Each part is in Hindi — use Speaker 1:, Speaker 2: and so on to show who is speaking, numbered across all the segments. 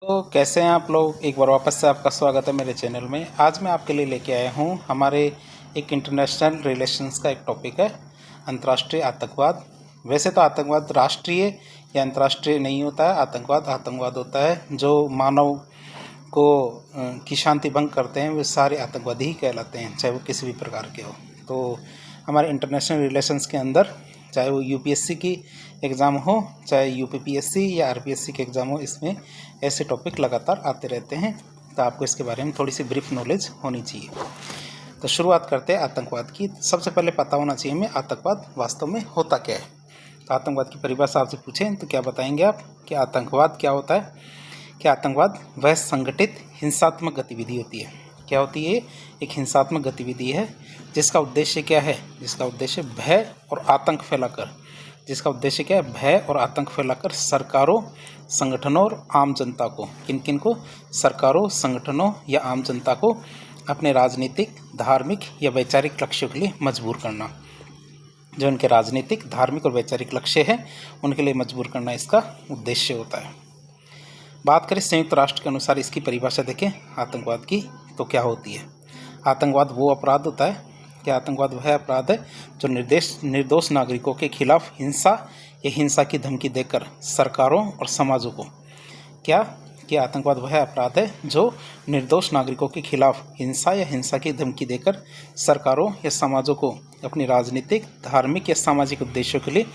Speaker 1: तो कैसे हैं आप लोग। एक बार वापस से आपका स्वागत है मेरे चैनल में। आज मैं आपके लिए लेके आया हूँ हमारे एक इंटरनेशनल रिलेशंस का एक टॉपिक है, अंतर्राष्ट्रीय आतंकवाद। वैसे तो आतंकवाद राष्ट्रीय या अंतर्राष्ट्रीय नहीं होता है। आतंकवाद होता है जो मानव को की शांति भंग करते हैं, वे सारे आतंकवादी ही कहलाते हैं, चाहे वो किसी भी प्रकार के हो। तो हमारे इंटरनेशनल रिलेशंस के अंदर चाहे वो यूपीएससी की एग्ज़ाम हो, चाहे यूपीपीएससी या आरपीएससी के एग्ज़ाम हो, इसमें ऐसे टॉपिक लगातार आते रहते हैं। तो आपको इसके बारे में थोड़ी सी ब्रीफ नॉलेज होनी चाहिए। तो शुरुआत करते हैं आतंकवाद की। सबसे पहले पता होना चाहिए हमें आतंकवाद वास्तव में होता क्या है। तो आतंकवाद की परिभाषा आपसे पूछें तो क्या बताएंगे आप कि आतंकवाद क्या होता है। कि आतंकवाद वह संगठित हिंसात्मक गतिविधि होती है। क्या होती है? एक हिंसात्मक गतिविधि है जिसका उद्देश्य क्या है? जिसका उद्देश्य भय और आतंक फैलाकर भय और आतंक फैलाकर सरकारों, संगठनों और आम जनता को, किन किन को? सरकारों, संगठनों या आम जनता को अपने राजनीतिक, धार्मिक या वैचारिक लक्ष्यों के लिए मजबूर करना। जो उनके राजनीतिक, धार्मिक और वैचारिक लक्ष्य है उनके लिए मजबूर करना इसका उद्देश्य होता है। बात करें संयुक्त राष्ट्र के अनुसार इसकी परिभाषा देखें आतंकवाद की, तो क्या होती है? आतंकवाद वो अपराध होता है कि आतंकवाद वह अपराध है जो निर्दोष नागरिकों के खिलाफ हिंसा या हिंसा की धमकी देकर सरकारों और समाजों को क्या कि आतंकवाद वह अपराध है जो निर्दोष नागरिकों के खिलाफ हिंसा या हिंसा की धमकी देकर सरकारों या समाजों को अपनी राजनीतिक, धार्मिक या सामाजिक उद्देश्यों के लिए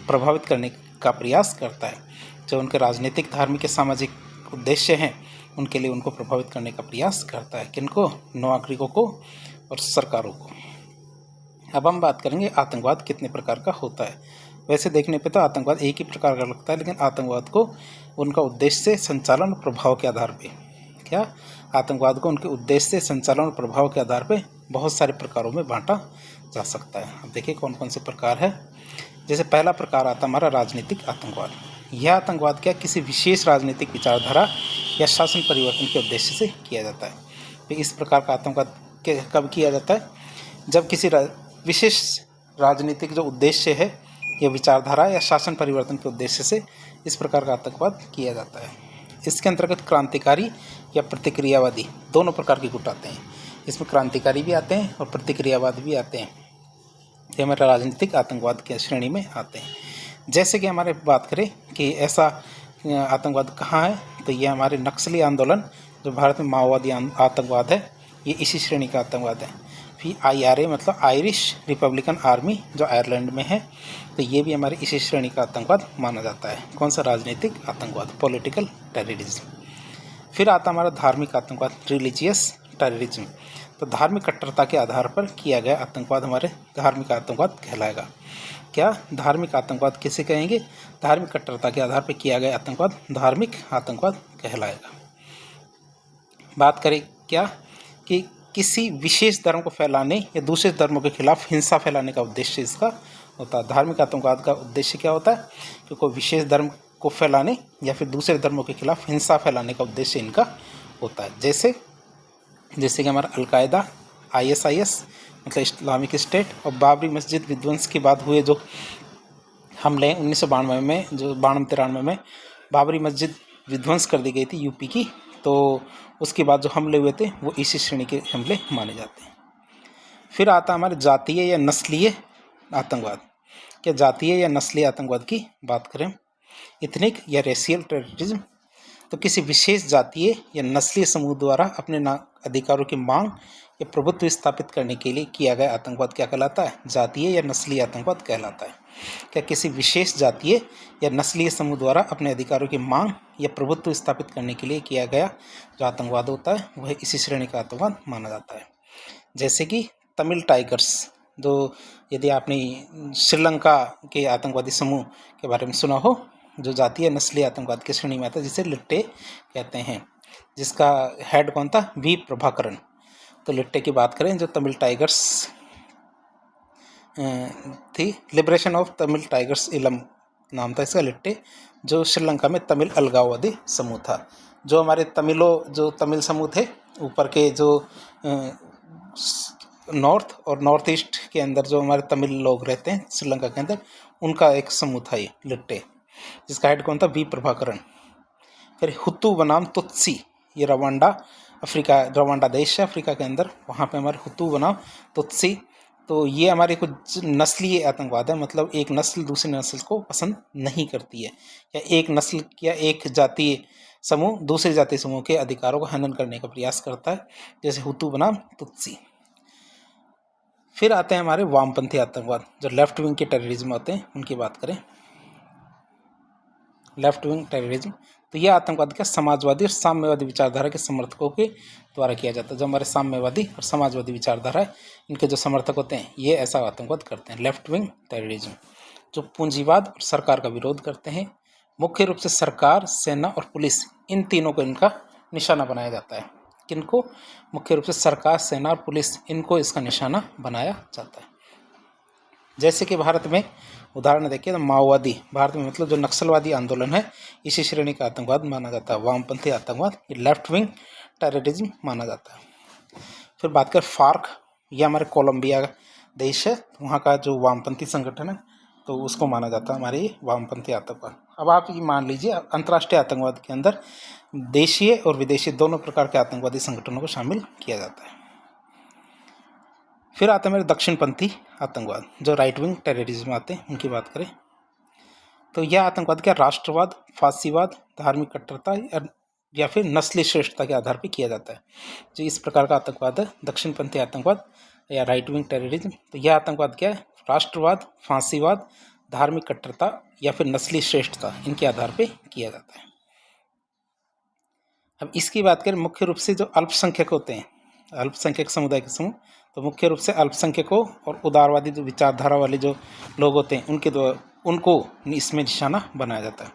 Speaker 1: प्रभावित करने का प्रयास करता है। जो उनके राजनीतिक, धार्मिक या सामाजिक उद्देश्य हैं उनके लिए उनको प्रभावित करने का प्रयास करता है। किनको? नागरिकों को और सरकारों को। अब हम बात करेंगे आतंकवाद कितने प्रकार का होता है। वैसे देखने पे तो आतंकवाद एक ही प्रकार का लगता है, लेकिन आतंकवाद को उनका उद्देश्य, संचालन और प्रभाव के आधार पे आतंकवाद को उनके उद्देश्य, संचालन और प्रभाव के आधार पे बहुत सारे प्रकारों में बांटा जा सकता है। अब देखिए कौन कौन से प्रकार है। जैसे पहला प्रकार आता हमारा राजनीतिक आतंकवाद। यह आतंकवाद किसी विशेष राजनीतिक विचारधारा या शासन परिवर्तन के उद्देश्य से किया जाता है। तो इस प्रकार का आतंकवाद कब किया जाता है? जब किसी विशेष राजनीतिक जो उद्देश्य है या विचारधारा या शासन परिवर्तन के उद्देश्य से इस प्रकार का आतंकवाद किया जाता है। इसके अंतर्गत क्रांतिकारी या प्रतिक्रियावादी दोनों प्रकार के गुट आते हैं। इसमें क्रांतिकारी भी आते हैं और प्रतिक्रियावादी भी आते हैं। ये हमारे राजनीतिक आतंकवाद की श्रेणी में आते हैं। जैसे कि हमारे बात करें कि ऐसा आतंकवाद कहाँ है, तो ये हमारे नक्सली आंदोलन जो भारत में माओवादी आतंकवाद है, ये इसी श्रेणी का आतंकवाद है। फिर IRA मतलब आयरिश रिपब्लिकन आर्मी जो आयरलैंड में है, तो ये भी हमारे इसी श्रेणी का आतंकवाद माना जाता है। कौन सा? राजनीतिक आतंकवाद, पॉलिटिकल टेररिज्म। फिर आता हमारा धार्मिक आतंकवाद, रिलीजियस टेररिज्म। तो धार्मिक कट्टरता के आधार पर किया गया आतंकवाद हमारे धार्मिक आतंकवाद कहलाएगा। क्या? धार्मिक आतंकवाद किसे कहेंगे? धार्मिक कट्टरता के आधार पर किया गया आतंकवाद धार्मिक आतंकवाद कहलाएगा। बात करें क्या कि किसी विशेष धर्म को फैलाने या दूसरे धर्मों के खिलाफ हिंसा फैलाने का उद्देश्य इसका होता है। धार्मिक आतंकवाद का उद्देश्य क्या होता है? कि कोई विशेष धर्म को फैलाने या फिर दूसरे धर्मों के खिलाफ हिंसा फैलाने का उद्देश्य इनका होता है। जैसे कि हमारा अलकायदा, ISIS मतलब इस्लामिक स्टेट, और बाबरी मस्जिद विध्वंस के बाद हुए जो हमले 1992 में, जो 92-93 में बाबरी मस्जिद विध्वंस कर दी गई थी यूपी की, तो उसके बाद जो हमले हुए थे वो इसी श्रेणी के हमले माने जाते हैं। फिर आता हमारे जातीय या नस्लीय आतंकवाद। क्या जातीय या नस्लीय आतंकवाद की बात करें? इथनिक या रेशियल टेररिज्म। तो किसी विशेष जातीय या नस्लीय समूह द्वारा अपने अधिकारों की मांग या प्रभुत्व स्थापित करने के लिए किया गया आतंकवाद क्या कहलाता है? जातीय या नस्लीय आतंकवाद कहलाता है। क्या किसी विशेष जातीय या नस्लीय समूह द्वारा अपने अधिकारों की मांग या प्रभुत्व स्थापित करने के लिए किया गया जो आतंकवाद होता है वह इसी श्रेणी का आतंकवाद माना जाता है। जैसे कि तमिल टाइगर्स, जो यदि आपने श्रीलंका के आतंकवादी समूह के बारे में सुना हो, जो जातीय नस्लीय आतंकवाद की श्रेणी में आता है, जिसे लिट्टे कहते हैं, जिसका हेड कौन था? V प्रभाकरन। तो लिट्टे की बात करें, जो तमिल टाइगर्स थी, लिबरेशन ऑफ तमिल टाइगर्स इलम नाम था इसका, लिट्टे, जो श्रीलंका में तमिल अलगाववादी समूह था। जो हमारे तमिल समूह थे ऊपर के, जो नॉर्थ और नॉर्थ ईस्ट के अंदर जो हमारे तमिल लोग रहते हैं श्रीलंका के अंदर, उनका एक समूह था ये लिट्टे, जिसका हेड कौन था? V प्रभाकरन। फिर हुतू बनाम तुत्सी, ये रवांडा देश है अफ्रीका के अंदर, वहाँ पे हमारे हुतू बनाम तुत्सी। तो ये हमारे कुछ नस्लीय आतंकवाद है, मतलब एक नस्ल दूसरी नस्ल को पसंद नहीं करती है, या एक नस्ल या एक जातीय समूह दूसरे जातीय समूह के अधिकारों को हनन करने का प्रयास करता है, जैसे हुतू बनाम तुत्सी। फिर आते हैं हमारे वामपंथी आतंकवाद, जो लेफ्ट विंग के टेररिज्म होते हैं उनकी बात करें। लेफ्ट विंग टेररिज्म, तो यह आतंकवाद क्या समाजवादी और साम्यवादी विचारधारा के समर्थकों के द्वारा किया जाता है। जो हमारे साम्यवादी और समाजवादी विचारधारा है, इनके जो समर्थक होते हैं ये ऐसा आतंकवाद करते हैं, लेफ्ट विंग टेररिज्म। जो पूंजीवाद और सरकार का विरोध करते हैं, मुख्य रूप से सरकार, सेना और पुलिस, इन तीनों को इनका निशाना बनाया जाता है। किनको? मुख्य रूप से सरकार, सेना और पुलिस, इनको इसका निशाना बनाया जाता है। जैसे कि भारत में उदाहरण देखिए तो माओवादी, भारत में मतलब जो नक्सलवादी आंदोलन है, इसी श्रेणी का आतंकवाद माना जाता है। वामपंथी आतंकवाद ये लेफ्ट विंग टेररिज्म माना जाता है। फिर बात करें फार्क, ये हमारे कोलंबिया देश है, वहाँ का जो वामपंथी संगठन है, तो उसको माना जाता है हमारे ये वामपंथी आतंकवाद। अब आप ये मान लीजिए अंतर्राष्ट्रीय आतंकवाद के अंदर देशीय और विदेशी दोनों प्रकार के आतंकवादी संगठनों को शामिल किया जाता है। फिर आता है मेरे दक्षिणपंथी आतंकवाद, जो राइट विंग टेररिज्म आते हैं, उनकी बात करें तो यह आतंकवाद क्या राष्ट्रवाद, फासीवाद, धार्मिक कट्टरता या फिर नस्ली श्रेष्ठता के आधार पर किया जाता है। जो इस प्रकार का आतंकवाद है दक्षिणपंथी आतंकवाद या राइट विंग टेररिज्म, तो यह आतंकवाद क्या है राष्ट्रवाद, फांसीवाद, धार्मिक कट्टरता या फिर नस्ली श्रेष्ठता, इनके आधार पर किया जाता है। अब इसकी बात करें मुख्य रूप से जो अल्पसंख्यक होते हैं, अल्पसंख्यक समुदाय के समूह, तो मुख्य रूप से अल्पसंख्यकों और उदारवादी जो विचारधारा वाले जो लोग होते हैं उनको इसमें निशाना बनाया जाता है।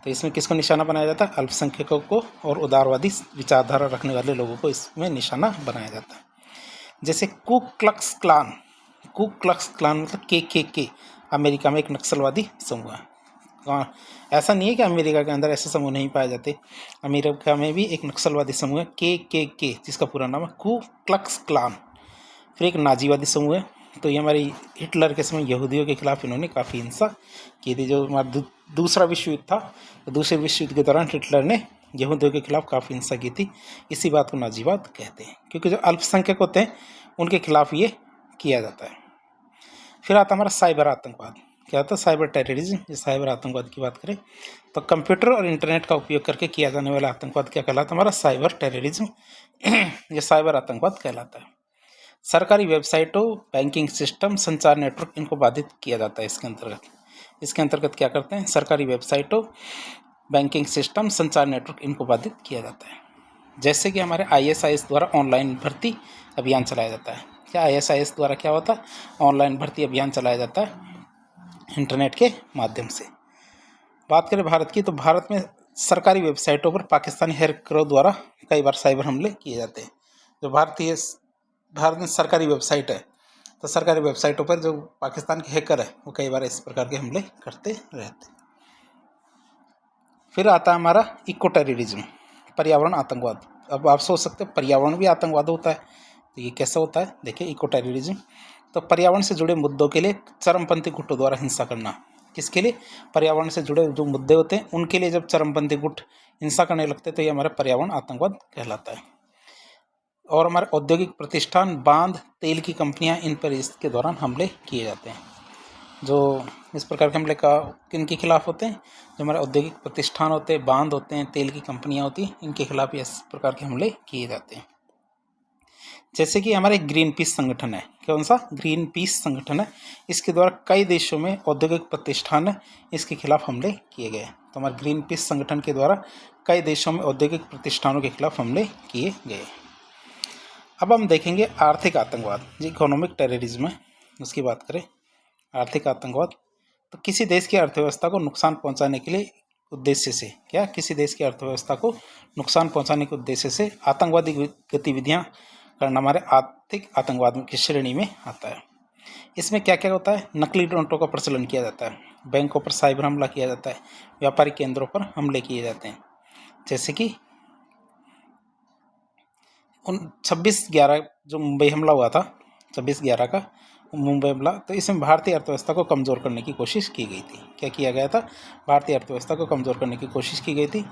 Speaker 1: तो इसमें किसको निशाना बनाया जाता है? अल्पसंख्यकों को और उदारवादी विचारधारा रखने वाले लोगों को इसमें निशाना बनाया जाता है। जैसे कू क्लक्स क्लान मतलब के अमेरिका में एक नक्सलवादी समूह है। हाँ, ऐसा नहीं है कि अमेरिका के अंदर ऐसे समूह नहीं पाए जाते, अमेरिका में भी एक नक्सलवादी समूह है के जिसका पूरा नाम है कू क्लक्स क्लान। फिर एक नाजीवादी समूह है, तो ये हमारी हिटलर के समय यहूदियों के खिलाफ इन्होंने काफ़ी हिंसा की थी। जो हमारा दूसरा विश्व युद्ध था, तो दूसरे विश्व युद्ध के दौरान हिटलर ने यहूदियों के खिलाफ काफ़ी हिंसा की थी, इसी बात को नाजीवाद कहते हैं, क्योंकि जो अल्पसंख्यक होते हैं उनके खिलाफ ये किया जाता है। फिर आता हमारा साइबर आतंकवाद, क्या होता है साइबर टेररिज्म। ये साइबर आतंकवाद की बात करें तो कंप्यूटर और इंटरनेट का उपयोग करके किया जाने वाला आतंकवाद क्या कहलाता है? हमारा साइबर टेररिज्म ये साइबर आतंकवाद कहलाता है। सरकारी वेबसाइटों, बैंकिंग सिस्टम, संचार नेटवर्क, इनको बाधित किया जाता है इसके अंतर्गत क्या करते हैं? सरकारी वेबसाइटों, बैंकिंग सिस्टम, संचार नेटवर्क, इनको बाधित किया जाता है। जैसे कि हमारे ISIS द्वारा ऑनलाइन भर्ती अभियान चलाया जाता है। क्या ISIS द्वारा क्या होता है? ऑनलाइन भर्ती अभियान चलाया जाता है इंटरनेट के माध्यम से। बात करें भारत की, तो भारत में सरकारी वेबसाइटों पर पाकिस्तानी हैकरों द्वारा कई बार साइबर हमले किए जाते हैं। जो भारत में सरकारी वेबसाइट है, तो सरकारी वेबसाइटों पर जो पाकिस्तान के हैकर है वो कई बार इस प्रकार के हमले करते रहते हैं। फिर आता है हमारा इको टेररिज्म, पर्यावरण आतंकवाद। अब आप सोच सकते हैं पर्यावरण भी आतंकवाद होता है, तो ये कैसा होता है? देखिए इको टेररिज्म, तो पर्यावरण से जुड़े मुद्दों के लिए चरमपंथी गुटों द्वारा हिंसा करना। किसके लिए? पर्यावरण से जुड़े जो मुद्दे होते हैं उनके लिए जब चरमपंथी गुट हिंसा करने लगते हैं तो ये हमारा पर्यावरण आतंकवाद कहलाता है। और हमारे औद्योगिक प्रतिष्ठान, बांध, तेल की कंपनियां, इन पर इसके दौरान हमले किए जाते हैं। जो इस प्रकार के हमले का किन के खिलाफ होते हैं? जो हमारे औद्योगिक प्रतिष्ठान होते हैं, बांध होते हैं, तेल की कंपनियां होती हैं, इनके खिलाफ इस प्रकार के हमले किए जाते हैं। जैसे कि हमारे ग्रीन पीस संगठन है, कौन सा? ग्रीन पीस संगठन है, इसके द्वारा कई देशों में औद्योगिक प्रतिष्ठान है, इसके खिलाफ हमले किए गए। तो हमारे ग्रीन पीस संगठन के द्वारा कई देशों में औद्योगिक प्रतिष्ठानों के खिलाफ हमले किए गए। अब हम देखेंगे आर्थिक आतंकवाद, जो इकोनॉमिक टेररिज्म है, उसकी बात करें। आर्थिक आतंकवाद, तो किसी देश की अर्थव्यवस्था को नुकसान पहुंचाने के लिए उद्देश्य से, क्या किसी देश की अर्थव्यवस्था को नुकसान पहुंचाने के उद्देश्य से आतंकवादी गतिविधियां करना हमारे आर्थिक आतंकवाद की श्रेणी में आता है। इसमें क्या क्या होता है? नकली नोटों का प्रचलन किया जाता है, बैंकों पर साइबर हमला किया जाता है, व्यापारिक केंद्रों पर हमले किए जाते हैं। जैसे कि 26/11 जो मुंबई हमला हुआ था, 26/11 का मुंबई हमला, तो इसमें भारतीय अर्थव्यवस्था को कमज़ोर करने की कोशिश की गई थी। क्या किया गया था? भारतीय अर्थव्यवस्था को कमज़ोर करने की कोशिश की गई थी।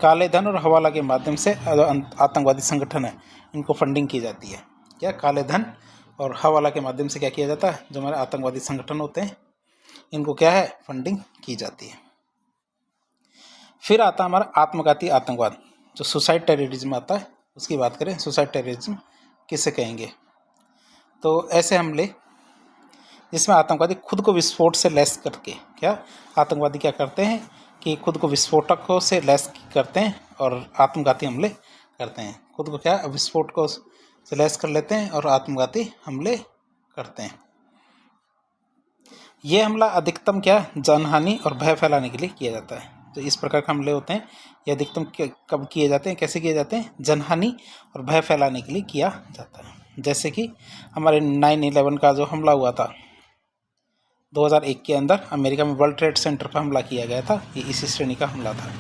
Speaker 1: काले धन और हवाला के माध्यम से आतंकवादी संगठन है इनको फंडिंग की जाती है। क्या? काले धन और हवाला के माध्यम से क्या किया जाता है? जो हमारे आतंकवादी संगठन होते हैं इनको क्या है? फंडिंग की जाती है। फिर आता है हमारा आत्मघाती आतंकवाद, जो सुसाइड टेररिज्म आता है, उसकी बात करें। सुसाइड टेररिज्म किसे कहेंगे? तो ऐसे हमले जिसमें आतंकवादी खुद को विस्फोट से लैस करके, क्या आतंकवादी क्या करते हैं कि खुद को विस्फोटकों से लैस करते हैं और आत्मघाती हमले करते हैं। खुद को क्या विस्फोटकों से लैस कर लेते हैं और आत्मघाती हमले करते हैं। ये हमला अधिकतम क्या जनहानि और भय फैलाने के लिए किया जाता है। तो इस प्रकार के हमले होते हैं ये अधिकतम कब किए जाते हैं, कैसे किए जाते हैं? जनहानि और भय फैलाने के लिए किया जाता है। जैसे कि हमारे 9/11 का जो हमला हुआ था 2001 के अंदर अमेरिका में वर्ल्ड ट्रेड सेंटर पर हमला किया गया था, ये इसी श्रेणी का हमला था।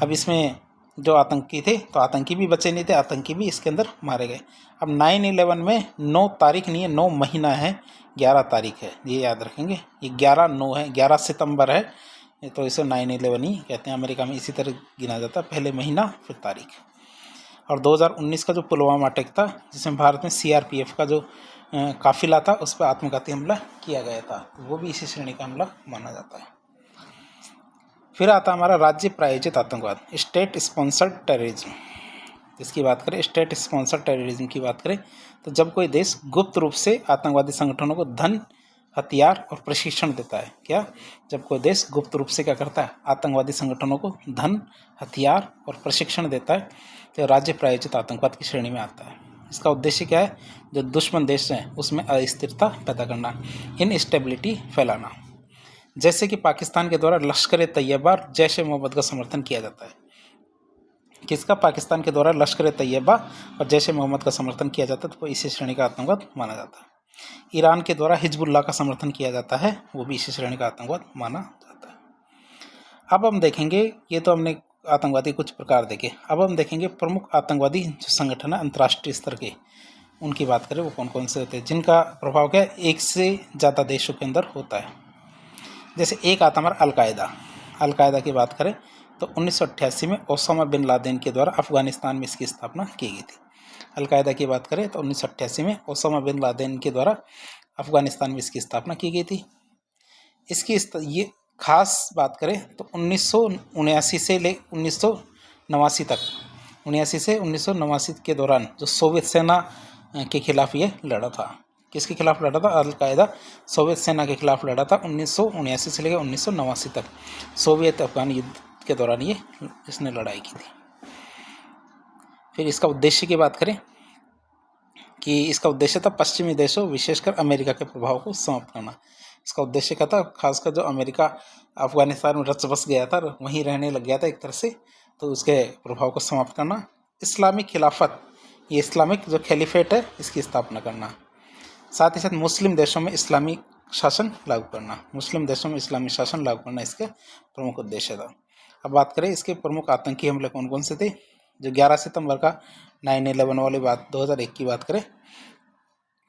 Speaker 1: अब इसमें जो आतंकी थे तो आतंकी भी बचे नहीं थे, आतंकी भी इसके अंदर मारे गए। अब 9/11 में 9 तारीख नहीं है, 9 महीना है, 11 तारीख है, ये याद रखेंगे। ये 11/9 है, 11 सितंबर है, तो इसे 9/11 ही कहते हैं। अमेरिका में इसी तरह गिना जाता है, पहले महीना फिर तारीख। और 2019 का जो पुलवामा अटैक था जिसमें भारत में CRPF का जो काफिला था उस पर आत्मघाती हमला किया गया था, वो भी इसी श्रेणी का हमला माना जाता है। फिर आता हमारा राज्य प्रायोजित आतंकवाद, स्टेट स्पॉन्सर्ड टेररिज्म। इसकी बात करें, स्टेट स्पॉन्सर्ड टेररिज्म की बात करें तो जब कोई देश गुप्त रूप से आतंकवादी संगठनों को धन, हथियार और प्रशिक्षण देता है। क्या? जब कोई देश गुप्त रूप से क्या करता है? आतंकवादी संगठनों को धन, हथियार और प्रशिक्षण देता है, तो राज्य प्रायोजित आतंकवाद की श्रेणी में आता है। इसका उद्देश्य क्या है? जो दुश्मन देश हैं उसमें अस्थिरता पैदा करना, इनस्टेबिलिटी फैलाना। जैसे कि पाकिस्तान के द्वारा लश्कर ए तैयबा और जैश ए मोहम्मद का समर्थन किया जाता है। किसका? पाकिस्तान के द्वारा लश्कर ए तैयबा और जैश ए मोहम्मद का समर्थन किया जाता है, तो वो इसी श्रेणी का आतंकवाद माना जाता है। ईरान के द्वारा हिजबुल्लाह का समर्थन किया जाता है, वो भी इसी श्रेणी का आतंकवाद माना जाता है। अब हम देखेंगे, ये तो हमने आतंकवादी कुछ प्रकार देखे, अब हम देखेंगे प्रमुख आतंकवादी जो संगठन है अंतर्राष्ट्रीय स्तर के, उनकी बात करें वो कौन कौन से होते हैं जिनका प्रभाव क्या है एक से ज़्यादा देशों के अंदर होता है। जैसे एक आता हमारा अलकायदा। अलकायदा की बात करें तो 1988 में ओसामा बिन लादेन के द्वारा अफगानिस्तान में इसकी स्थापना की गई थी। अलकायदा की बात करें तो 1988 में ओसामा बिन लादेन के द्वारा अफगानिस्तान में इसकी स्थापना की गई थी। इसकी ये खास बात करें तो 1979 से ले 1989 तक, 79 से 1989 के दौरान जो सोवियत सेना के खिलाफ ये लड़ा था। किसके खिलाफ लड़ा था? अलकायदा सोवियत सेना के खिलाफ लड़ा था 1979 से लेकर 1989 तक। सोवियत अफगान युद्ध के दौरान ये इसने लड़ाई की थी। फिर इसका उद्देश्य की बात करें कि इसका उद्देश्य था पश्चिमी देशों विशेषकर अमेरिका के प्रभाव को समाप्त करना। इसका उद्देश्य क्या था? खासकर जो अमेरिका अफगानिस्तान में रच बस गया था, वहीं रहने लग गया था एक तरह से, तो उसके प्रभाव को समाप्त करना। इस्लामिक खिलाफत, ये इस्लामिक जो खलीफेट है इसकी स्थापना करना। साथ ही साथ मुस्लिम देशों में इस्लामी शासन लागू करना। मुस्लिम देशों में इस्लामी शासन लागू करना इसका प्रमुख उद्देश्य था। अब बात करें इसके प्रमुख आतंकी हमले कौन कौन से थे। जो 11 सितंबर का 9/11 वाली बात 2001 की बात करें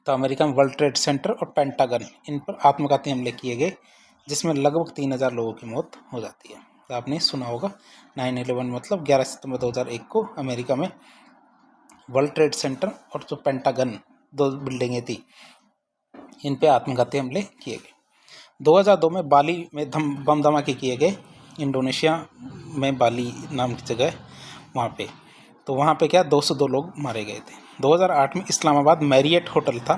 Speaker 1: तो अमेरिका में वर्ल्ड ट्रेड सेंटर और पेंटागन, इन पर आत्मघाती हमले किए गए जिसमें लगभग 3000 लोगों की मौत हो जाती है। तो आपने सुना होगा 9/11 मतलब 11 सितंबर 2001 को अमेरिका में वर्ल्ड ट्रेड सेंटर और जो पेंटागन, 2 बिल्डिंगें थी, इन पे आत्मघाती हमले किए गए। 2002 में बाली में बम धमाके किए गए, इंडोनेशिया में बाली नाम की जगह वहाँ पे, तो वहाँ पे क्या 202 लोग मारे गए थे। 2008 में इस्लामाबाद मैरियट होटल था,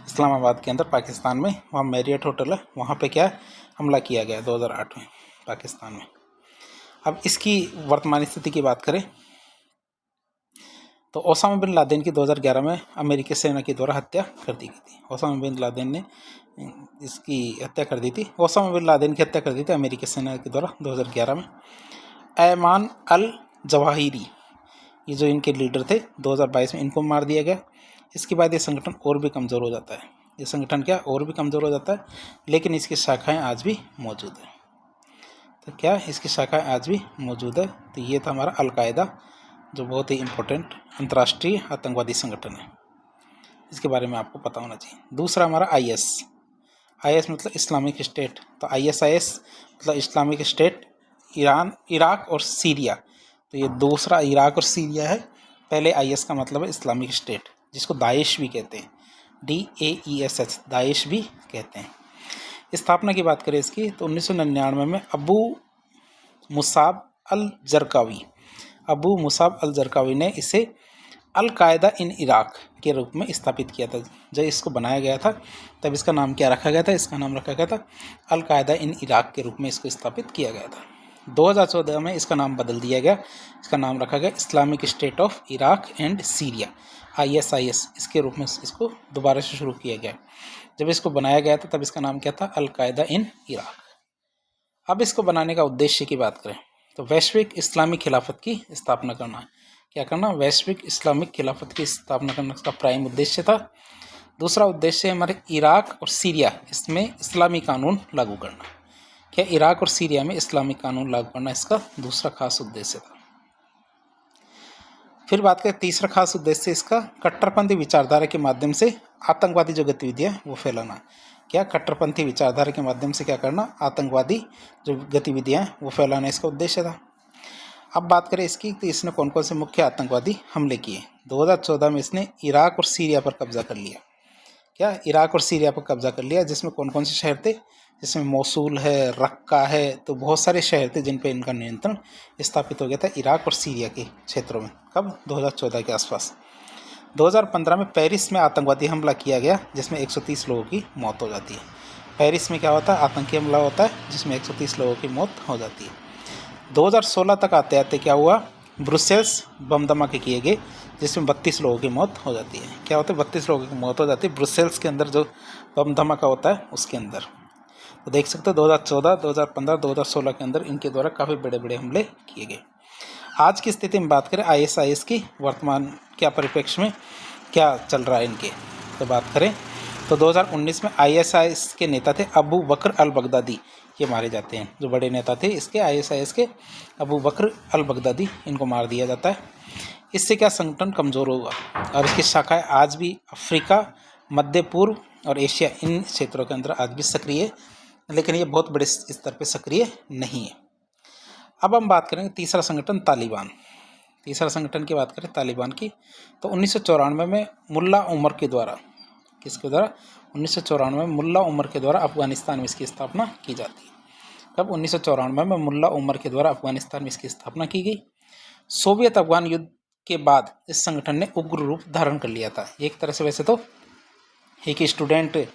Speaker 1: इस्लामाबाद के अंदर पाकिस्तान में, वहाँ मैरियट होटल है, वहाँ पे क्या हमला किया गया 2008 में पाकिस्तान में। अब इसकी वर्तमान स्थिति की बात करें तो ओसामा बिन लादेन की 2011 में अमेरिकी सेना के द्वारा हत्या कर दी गई थी। ओसामा बिन लादेन ने इसकी हत्या कर दी थी। ओसामा बिन लादेन की हत्या कर दी थी अमेरिकी सेना के द्वारा 2011 में। ऐमान अल जवाहिरी, ये जो इनके लीडर थे, 2022 में इनको मार दिया गया। इसके बाद ये संगठन और भी कमज़ोर हो जाता है। ये संगठन क्या और भी कमज़ोर हो जाता है, लेकिन इसकी शाखाएं आज भी मौजूद हैं। तो क्या इसकी शाखाएं आज भी मौजूद है। तो ये था हमारा अलकायदा, जो बहुत ही इम्पोर्टेंट अंतर्राष्ट्रीय आतंकवादी संगठन है, इसके बारे में आपको पता होना चाहिए। दूसरा हमारा IS। IS मतलब इस्लामिक स्टेट। तो ISIS मतलब इस्लामिक स्टेट ईरान, इराक और सीरिया, तो ये दूसरा इराक और सीरिया है। पहले IS का मतलब है इस्लामिक स्टेट, जिसको दाइश भी कहते हैं, DAESH, दाइश भी कहते हैं। स्थापना की बात करें इसकी तो 1999 में अबू मुसाब अल जरकावी ने इसे अल कायदा इन इराक के रूप में स्थापित किया था। जब इसको बनाया गया था तब इसका नाम क्या रखा गया था? इसका नाम रखा गया था अल कायदा इन इराक के रूप में इसको स्थापित किया गया था। 2014 में इसका नाम बदल दिया गया, इसका नाम रखा गया Islamic state of Iraq and Syria, ISIS, इसके रूप में इसको दोबारा से शुरू किया गया। जब इसको बनाया गया था तब इसका नाम क्या था? अल कायदा इन इराक। अब इसको बनाने का उद्देश्य की बात करें तो वैश्विक इस्लामिक खिलाफत की स्थापना करना। क्या करना? वैश्विक इस्लामिक खिलाफत की स्थापना करना इसका प्राइम उद्देश्य था। दूसरा उद्देश्य हमारे इराक और सीरिया, इसमें इस्लामी कानून लागू करना। क्या इराक और सीरिया में इस्लामिक कानून लागू करना इसका दूसरा खास उद्देश्य था। फिर बात करें तीसरा खास उद्देश्य इसका, कट्टरपंथी विचारधारा के माध्यम से आतंकवादी जो गतिविधियाँ वो फैलाना। क्या? कट्टरपंथी विचारधारा के माध्यम से क्या करना? आतंकवादी जो गतिविधियाँ वो फैलाना इसका उद्देश्य था। अब बात करें इसकी तो इसने कौन कौन से मुख्य आतंकवादी हमले किए। 2014 में इसने इराक और सीरिया पर कब्जा कर लिया। क्या? इराक और सीरिया पर कब्जा कर लिया, जिसमें कौन कौन से शहर थे? जिसमें मौसूल है, रक्का है, तो बहुत सारे शहर थे जिन पर इनका नियंत्रण स्थापित हो गया था इराक और सीरिया के क्षेत्रों में। कब? 2014 के आसपास। 2015 में पेरिस में आतंकवादी हमला किया गया, जिसमें 130 लोगों की मौत हो जाती है। पेरिस में क्या होता है? आतंकी हमला होता है जिसमें 130 लोगों की मौत हो जाती है। 2016 तक आते आते क्या हुआ? ब्रुसेल्स बम धमाके किए गए, जिसमें 32 लोगों की मौत हो जाती है। क्या होता है? 32 लोगों की मौत हो जाती है ब्रुसेल्स के अंदर जो बम धमाका होता है उसके अंदर। तो देख सकते हो 2014, 2015, 2016 के अंदर इनके द्वारा काफ़ी बड़े बड़े हमले किए गए। आज की स्थिति में बात करें ISIS की वर्तमान क्या परिप्रेक्ष्य में क्या चल रहा है इनके, तो बात करें तो 2019 में ISIS के नेता थे अबू बकर अल बगदादी, ये मारे जाते हैं। जो बड़े नेता थे इसके ISIS के, अबू बकर अल बगदादी, इनको मार दिया जाता है। इससे क्या संगठन कमज़ोर हुआ और इसकी शाखाएं आज भी अफ्रीका, मध्य पूर्व और एशिया, इन क्षेत्रों के अंदर आज भी सक्रिय है, लेकिन ये बहुत बड़े स्तर पर सक्रिय नहीं है। अब हम बात करेंगे तीसरा संगठन तालिबान। तीसरा संगठन की बात करें तालिबान की तो 1994 में मुल्ला उमर के द्वारा, किसके द्वारा? 1994 में मुल्ला उमर के द्वारा अफगानिस्तान में इसकी स्थापना की जाती है। कब? 1994 में मुल्ला उमर के द्वारा अफगानिस्तान में इसकी स्थापना की गई। सोवियत अफगान युद्ध के बाद इस संगठन ने उग्र रूप धारण कर लिया था। एक तरह से वैसे तो एक स्टूडेंट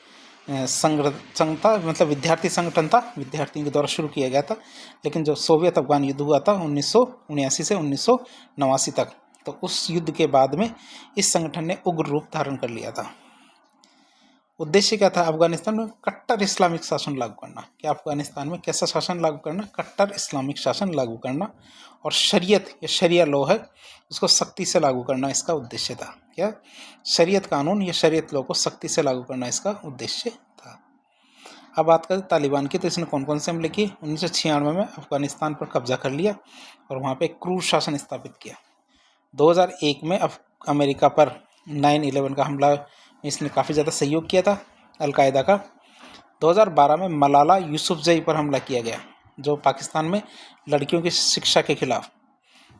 Speaker 1: संघ था, मतलब विद्यार्थी संगठन था, विद्यार्थियों के द्वारा शुरू किया गया था। लेकिन जो सोवियत अफगान युद्ध हुआ था 1979 से 1989 तक, तो उस युद्ध के बाद में इस संगठन ने उग्र रूप धारण कर लिया था। उद्देश्य क्या था? अफगानिस्तान में कट्टर इस्लामिक शासन लागू करना। क्या? अफगानिस्तान में कैसा शासन लागू करना? कट्टर इस्लामिक शासन लागू करना, और शरीयत या शरिया लॉ है उसको सख्ती से लागू करना इसका उद्देश्य था। क्या? शरीयत कानून या शरीयत लॉ को सख्ती से लागू करना इसका उद्देश्य था। अब बात करें तालिबान की तो इसने कौन कौन से हमले किए। 1996 में अफगानिस्तान पर कब्जा कर लिया और वहाँ पे क्रूर शासन स्थापित किया। 2001 में अमेरिका पर 9/11 का हमला इसने काफ़ी ज़्यादा सहयोग किया था अलकायदा का। 2012 में मलाला यूसुफजई पर हमला किया गया, जो पाकिस्तान में लड़कियों की शिक्षा के खिलाफ,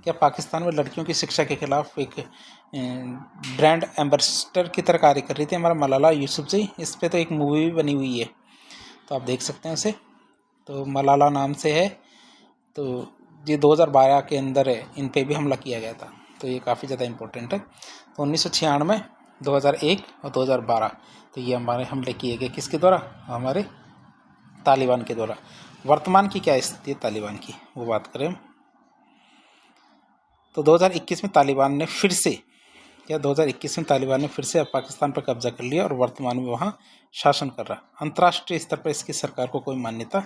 Speaker 1: क्या पाकिस्तान में लड़कियों की शिक्षा के खिलाफ एक ब्रांड एम्बेसडर की तरह कार्य कर रही थी हमारा मलाला यूसुफजई। इस पर तो एक मूवी भी बनी हुई है, तो आप देख सकते हैं उसे। तो मलाला नाम से है, तो ये 2012 के अंदर है, इन पे भी हमला किया गया था, तो ये काफ़ी ज़्यादा इम्पोर्टेंट है। तो 1996, 2001 और 2012, तो ये हमारे हमले किए गए किसके द्वारा? हमारे तालिबान के द्वारा। वर्तमान की क्या स्थिति है तालिबान की, वो बात करें तो 2021 में तालिबान ने फिर से पाकिस्तान पर कब्जा कर लिया और वर्तमान में वहाँ शासन कर रहा। अंतर्राष्ट्रीय स्तर पर इसकी सरकार को कोई मान्यता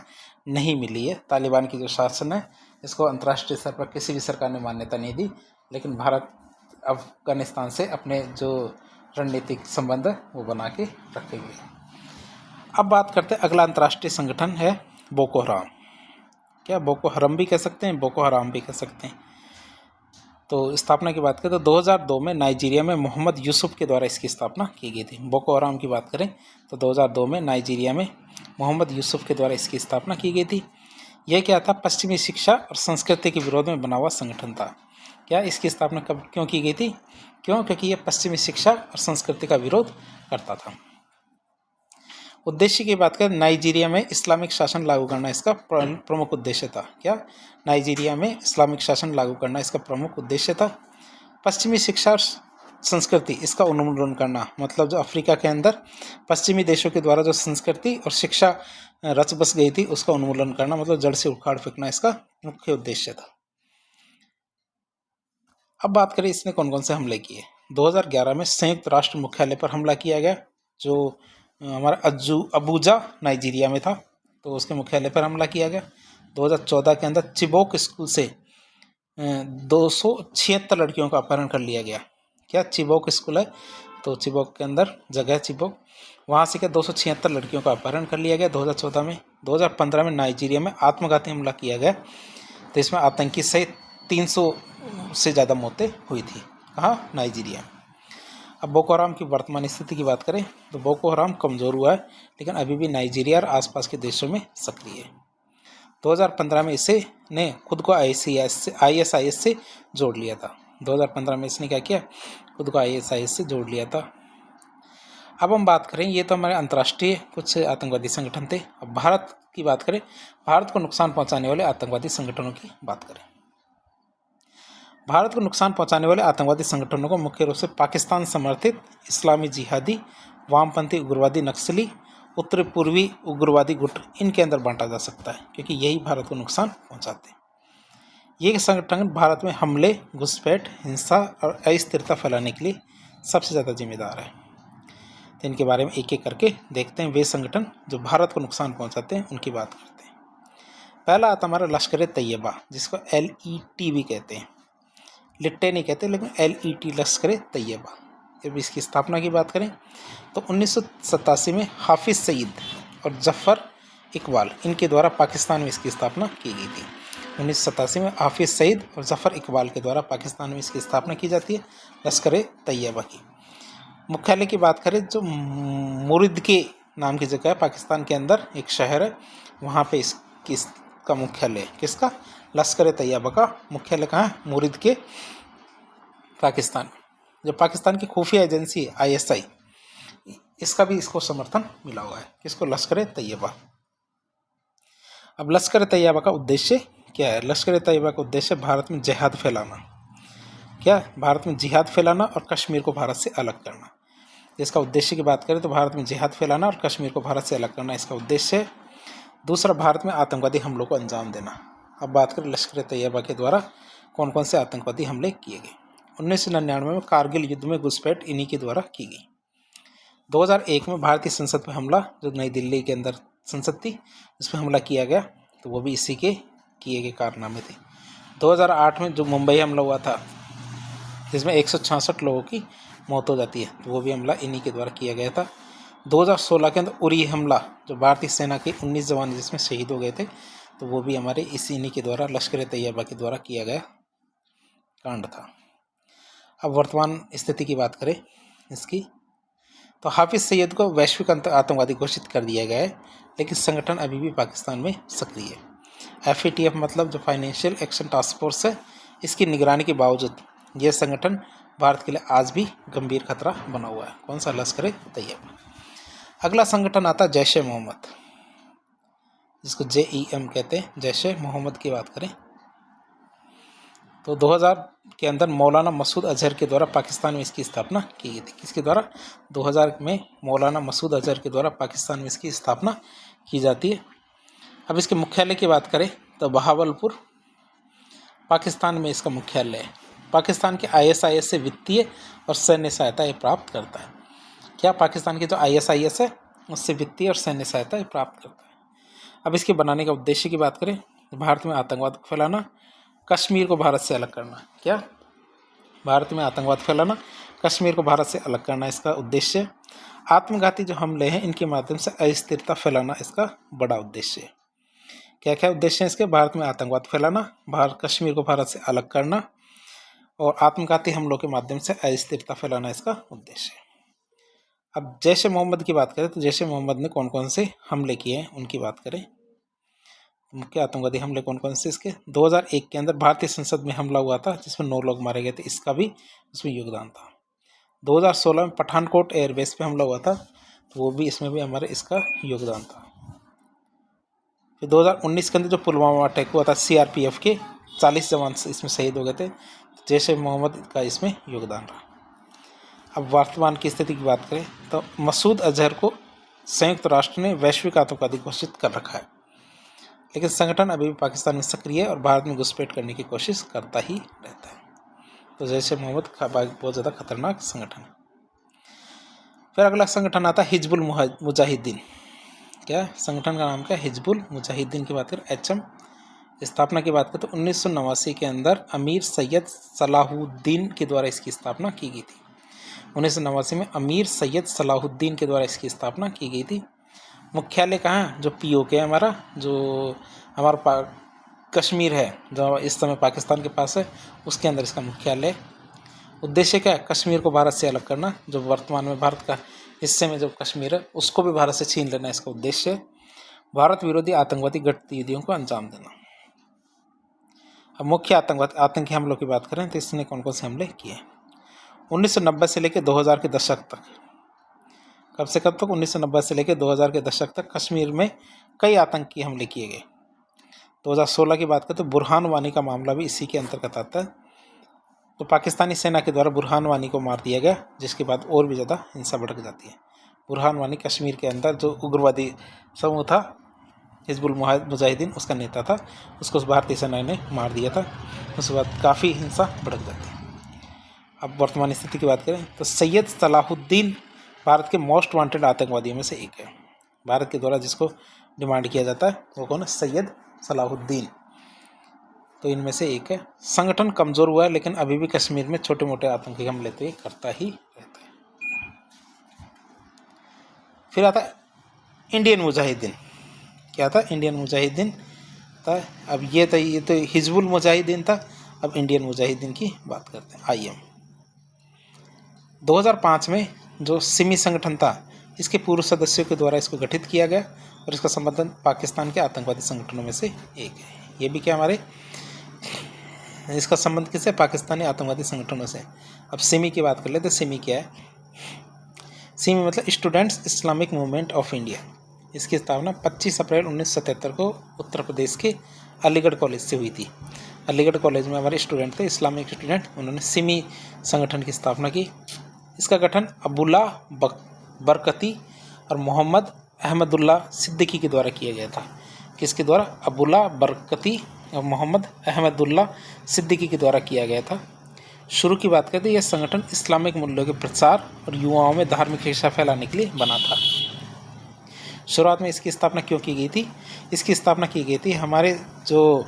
Speaker 1: नहीं मिली है। तालिबान की जो शासन है इसको अंतर्राष्ट्रीय स्तर पर किसी भी सरकार ने मान्यता नहीं दी, लेकिन भारत अफगानिस्तान से अपने जो रणनीतिक संबंध है वो बना के रखे हुए हैं। अब बात करते हैं अगला अंतर्राष्ट्रीय संगठन है बोको हराम। क्या? बोको हराम भी कह सकते हैं, बोको हराम भी कह सकते हैं। तो स्थापना की बात करें तो 2002 में नाइजीरिया में मोहम्मद यूसुफ के द्वारा इसकी स्थापना की गई थी। बोको हराम की बात करें तो 2002 में नाइजीरिया में मोहम्मद यूसुफ के द्वारा इसकी स्थापना की गई थी। यह क्या था? पश्चिमी शिक्षा और संस्कृति के विरोध में बना हुआ संगठन था। क्या इसकी स्थापना कब क्यों की गई थी? क्यों? क्योंकि यह पश्चिमी शिक्षा और संस्कृति का विरोध करता था। उद्देश्य की बात करें, नाइजीरिया में इस्लामिक शासन लागू करना इसका प्रमुख उद्देश्य था। क्या? नाइजीरिया में इस्लामिक शासन लागू करना इसका प्रमुख उद्देश्य था। पश्चिमी शिक्षा और संस्कृति इसका उन्मूलन करना, मतलब जो अफ्रीका के अंदर पश्चिमी देशों के द्वारा जो संस्कृति और शिक्षा रच बस गई थी उसका उन्मूलन करना, मतलब जड़ से उखाड़ फेंकना इसका मुख्य उद्देश्य था। अब बात करें इसने कौन कौन से हमले किए। 2011 में संयुक्त राष्ट्र मुख्यालय पर हमला किया गया, जो हमारा अबूजा नाइजीरिया में था, तो उसके मुख्यालय पर हमला किया गया। 2014 के अंदर चिबोक स्कूल से 276 लड़कियों का अपहरण कर लिया गया। क्या? चिबोक स्कूल है, तो चिबोक के अंदर जगह है चिबोक, वहाँ से क्या 276 लड़कियों का अपहरण कर लिया गया 2014 में। 2015 में नाइजीरिया में आत्मघाती हमला किया गया, तो इसमें आतंकी सहित 300 से ज़्यादा मौतें हुई थी। कहाँ? नाइजीरिया। अब बोको हराम की वर्तमान स्थिति की बात करें तो बोको हराम कमज़ोर हुआ है, लेकिन अभी भी नाइजीरिया और आसपास के देशों में सक्रिय है। 2015 में इसे ने खुद को ISIS से जोड़ लिया था। 2015 में इसने क्या किया? खुद को ISIS से जोड़ लिया था। अब हम बात करें, ये तो हमारे अंतर्राष्ट्रीय कुछ आतंकवादी संगठन थे। अब भारत की बात करें, भारत को नुकसान पहुंचाने वाले आतंकवादी संगठनों की बात करें। भारत को नुकसान पहुंचाने वाले आतंकवादी संगठनों को मुख्य रूप से पाकिस्तान समर्थित इस्लामी जिहादी, वामपंथी उग्रवादी नक्सली, उत्तर पूर्वी उग्रवादी गुट, इनके अंदर बांटा जा सकता है, क्योंकि यही भारत को नुकसान पहुंचाते हैं। ये संगठन भारत में हमले, घुसपैठ, हिंसा और अस्थिरता फैलाने के लिए सबसे ज़्यादा जिम्मेदार है। तो इनके बारे में एक एक करके देखते हैं। वे संगठन जो भारत को नुकसान पहुंचाते हैं उनकी बात करते हैं। पहला आता हमारा लश्कर तैयबा, जिसको LET भी कहते हैं, लिट्टे नहीं कहते, लेकिन LET लश्कर तैयबा। जब इसकी स्थापना की बात करें तो 1987 में हाफिज सईद और जफ़र इकबाल, इनके द्वारा पाकिस्तान में इसकी स्थापना की गई थी। 1987 में हाफिज सईद और जफ़र इकबाल के द्वारा पाकिस्तान में इसकी स्थापना की जाती है, लश्कर तैयबा की। मुख्यालय की बात करें, जो मुरिद के नाम की जगह है पाकिस्तान के अंदर, एक शहर है, वहाँ पे इसका मुख्यालय है। किसका? लश्कर तैयबा का मुख्यालय कहाँ है? मुरिद के, पाकिस्तान में। जो पाकिस्तान की खुफिया एजेंसी है ISI, इसका भी इसको समर्थन मिला हुआ है। किसको? लश्कर तैयबा। अब लश्कर तैयबा का उद्देश्य क्या है? लश्कर तैयबा का उद्देश्य भारत में जिहाद फैलाना। क्या? भारत में जिहाद फैलाना और कश्मीर को भारत से अलग करना। इसका उद्देश्य की बात करें तो भारत में जिहाद फैलाना और कश्मीर को भारत से अलग करना इसका उद्देश्य है। दूसरा, भारत में आतंकवादी हमलों को अंजाम देना। अब बात करें लश्कर तैयबा के द्वारा कौन कौन से आतंकवादी हमले किए गए। 1999 में कारगिल युद्ध में घुसपैठ इन्हीं के द्वारा की गई। 2001 में भारतीय संसद पर हमला, जो नई दिल्ली के अंदर संसद थी, उस पर हमला किया गया, तो वो भी इसी के किए गए कारनामे थे। 2008 में जो मुंबई हमला हुआ था, जिसमें 166 लोगों की मौत हो जाती है, तो वो भी हमला इन्हीं के द्वारा किया गया था। 2016 के अंदर उरी हमला, जो भारतीय सेना के 19 जवान जिसमें शहीद हो गए थे, तो वो भी हमारे इन्हीं के द्वारा लश्कर तैयबा के द्वारा किया गया कांड था। अब वर्तमान स्थिति की बात करें इसकी, तो हाफिज सईद को वैश्विक आतंकवादी घोषित कर दिया गया है, लेकिन संगठन अभी भी पाकिस्तान में सक्रिय है। FATF मतलब जो फाइनेंशियल एक्शन टास्क फोर्स है, इसकी निगरानी के बावजूद यह संगठन भारत के लिए आज भी गंभीर खतरा बना हुआ है। कौन सा? लश्कर तैयबा। अगला संगठन आता है जैश ए मोहम्मद, जिसको JEM कहते हैं। जैश ए मोहम्मद की बात करें तो 2000 के अंदर मौलाना मसूद अजहर के द्वारा पाकिस्तान में इसकी स्थापना की गई थी। किसके द्वारा? 2000 में मौलाना मसूद अजहर के द्वारा पाकिस्तान में इसकी स्थापना की जाती है। अब इसके मुख्यालय की बात करें तो बहावलपुर, पाकिस्तान में इसका मुख्यालय है। पाकिस्तान के ISIS से वित्तीय और सैन्य सहायता ये प्राप्त करता है। क्या? पाकिस्तान की जो ISIS है उससे वित्तीय और सैन्य सहायता ये प्राप्त करता है। अब इसके बनाने का उद्देश्य की बात करें तो भारत में आतंकवाद को फैलाना, कश्मीर को भारत से अलग करना। क्या? भारत में आतंकवाद फैलाना, कश्मीर को भारत से अलग करना इसका उद्देश्य। आत्मघाती जो हमले हैं इनके माध्यम से अस्थिरता फैलाना इसका बड़ा उद्देश्य है। क्या क्या उद्देश्य है इसके? भारत में आतंकवाद फैलाना, कश्मीर को भारत से अलग करना और आत्मघाती हमलों के माध्यम से अस्थिरता फैलाना इसका उद्देश्य है। अब जैश ए मोहम्मद की बात करें तो जैश ए मोहम्मद ने कौन कौन से हमले किए हैं उनकी बात करें मुख्य आतंकवादी हमले कौन कौन से इसके? 2001 के अंदर भारतीय संसद में हमला हुआ था जिसमें 9 लोग मारे गए थे, इसका भी इसमें योगदान था। 2016 में पठानकोट एयरबेस पे हमला हुआ था, तो वो भी इसमें भी हमारे इसका योगदान था। फिर 2019 के अंदर जो पुलवामा अटैक हुआ था, CRPF के 40 जवान इसमें शहीद हो गए थे, जैश ए मोहम्मद का इसमें योगदान रहा। अब वर्तमान की स्थिति की बात करें तो मसूद अजहर को संयुक्त राष्ट्र ने वैश्विक आतंकवादी घोषित कर रखा है, लेकिन संगठन अभी भी पाकिस्तान में सक्रिय है और भारत में घुसपैठ करने की कोशिश करता ही रहता है। तो जैश ए मोहम्मद बहुत ज़्यादा खतरनाक संगठन है। फिर अगला संगठन आता है हिजबुल मुजाहिदीन। क्या संगठन का नाम क्या है? हिजबुल मुजाहिदीन की बात करें, HM। स्थापना की बात करें तो 1989 के अंदर अमीर सैयद सलाहुद्दीन के द्वारा इसकी स्थापना की गई थी। 1989 में अमीर सैयद सलाहुद्दीन के द्वारा इसकी स्थापना की गई थी। मुख्यालय कहाँ? जो POK है हमारा, जो हमारा कश्मीर है, जो इस समय पाकिस्तान के पास है, उसके अंदर इसका मुख्यालय। उद्देश्य क्या है? कश्मीर को भारत से अलग करना। जो वर्तमान में भारत का हिस्से में जो कश्मीर है उसको भी भारत से छीन लेना इसका उद्देश्य है। भारत विरोधी आतंकवादी गतिविधियों को अंजाम देना। अब मुख्य आतंकी हमलों की बात करें तो इसने कौन कौन से हमले किए? 1990 से लेकर 2000 के दशक तक, कब से कब तक? 1990 से लेकर 2000 के दशक तक कश्मीर में कई आतंकी हमले किए गए। 2016 की बात करें तो बुरहान वानी का मामला भी इसी के अंतर्गत आता है। तो पाकिस्तानी सेना के द्वारा बुरहान वानी को मार दिया गया, जिसके बाद और भी ज़्यादा हिंसा भड़क जाती है। बुरहान वानी कश्मीर के अंदर जो उग्रवादी समूह था हिजबुल मुजाहिदीन, उसका नेता था, उसको भारतीय सेना ने मार दिया था। उसके बाद काफ़ी हिंसा भड़क जाती है। अब वर्तमान स्थिति की बात करें तो सैयद सलाहुद्दीन भारत के मोस्ट वांटेड आतंकवादियों में से एक है। भारत के द्वारा जिसको डिमांड किया जाता है वो कौन है? सैयद सलाहुद्दीन। तो इनमें से एक है। संगठन कमज़ोर हुआ है, लेकिन अभी भी कश्मीर में छोटे मोटे आतंकी हमले तो ये करता ही रहता है। फिर आता है इंडियन मुजाहिदीन। क्या था? इंडियन मुजाहिदीन था। अब ये तो हिजबुल मुजाहिदीन था। अब इंडियन मुजाहिदीन की बात करते हैं, IM। 2005 में जो सिमी संगठन था, इसके पूर्व सदस्यों के द्वारा इसको गठित किया गया और इसका संबंध पाकिस्तान के आतंकवादी संगठनों में से एक है। ये भी क्या हमारे इसका संबंध किससे? पाकिस्तानी आतंकवादी संगठनों से। अब सिमी की बात कर लेते। सिमी क्या है? सिमी मतलब students Islamic movement of India. इसकी स्थापना 25 अप्रैल 1977 को उत्तर प्रदेश के अलीगढ़ कॉलेज से हुई थी। अलीगढ़ कॉलेज में हमारे स्टूडेंट थे, इस्लामिक स्टूडेंट, उन्होंने सिमी संगठन की स्थापना की। इसका गठन अब्दुल्ला बरकती और मोहम्मद अहमदुल्ला सिद्दीकी के द्वारा किया गया था। किसके द्वारा? अब्दुल्ला बरकती और मोहम्मद अहमदुल्ला सिद्दीकी के द्वारा किया गया था। शुरू की बात करते हैं, यह संगठन इस्लामिक मूल्यों के प्रचार और युवाओं में धार्मिक शिक्षा फैलाने के लिए बना था। शुरुआत में इसकी स्थापना क्यों की गई थी? इसकी स्थापना की गई थी हमारे जो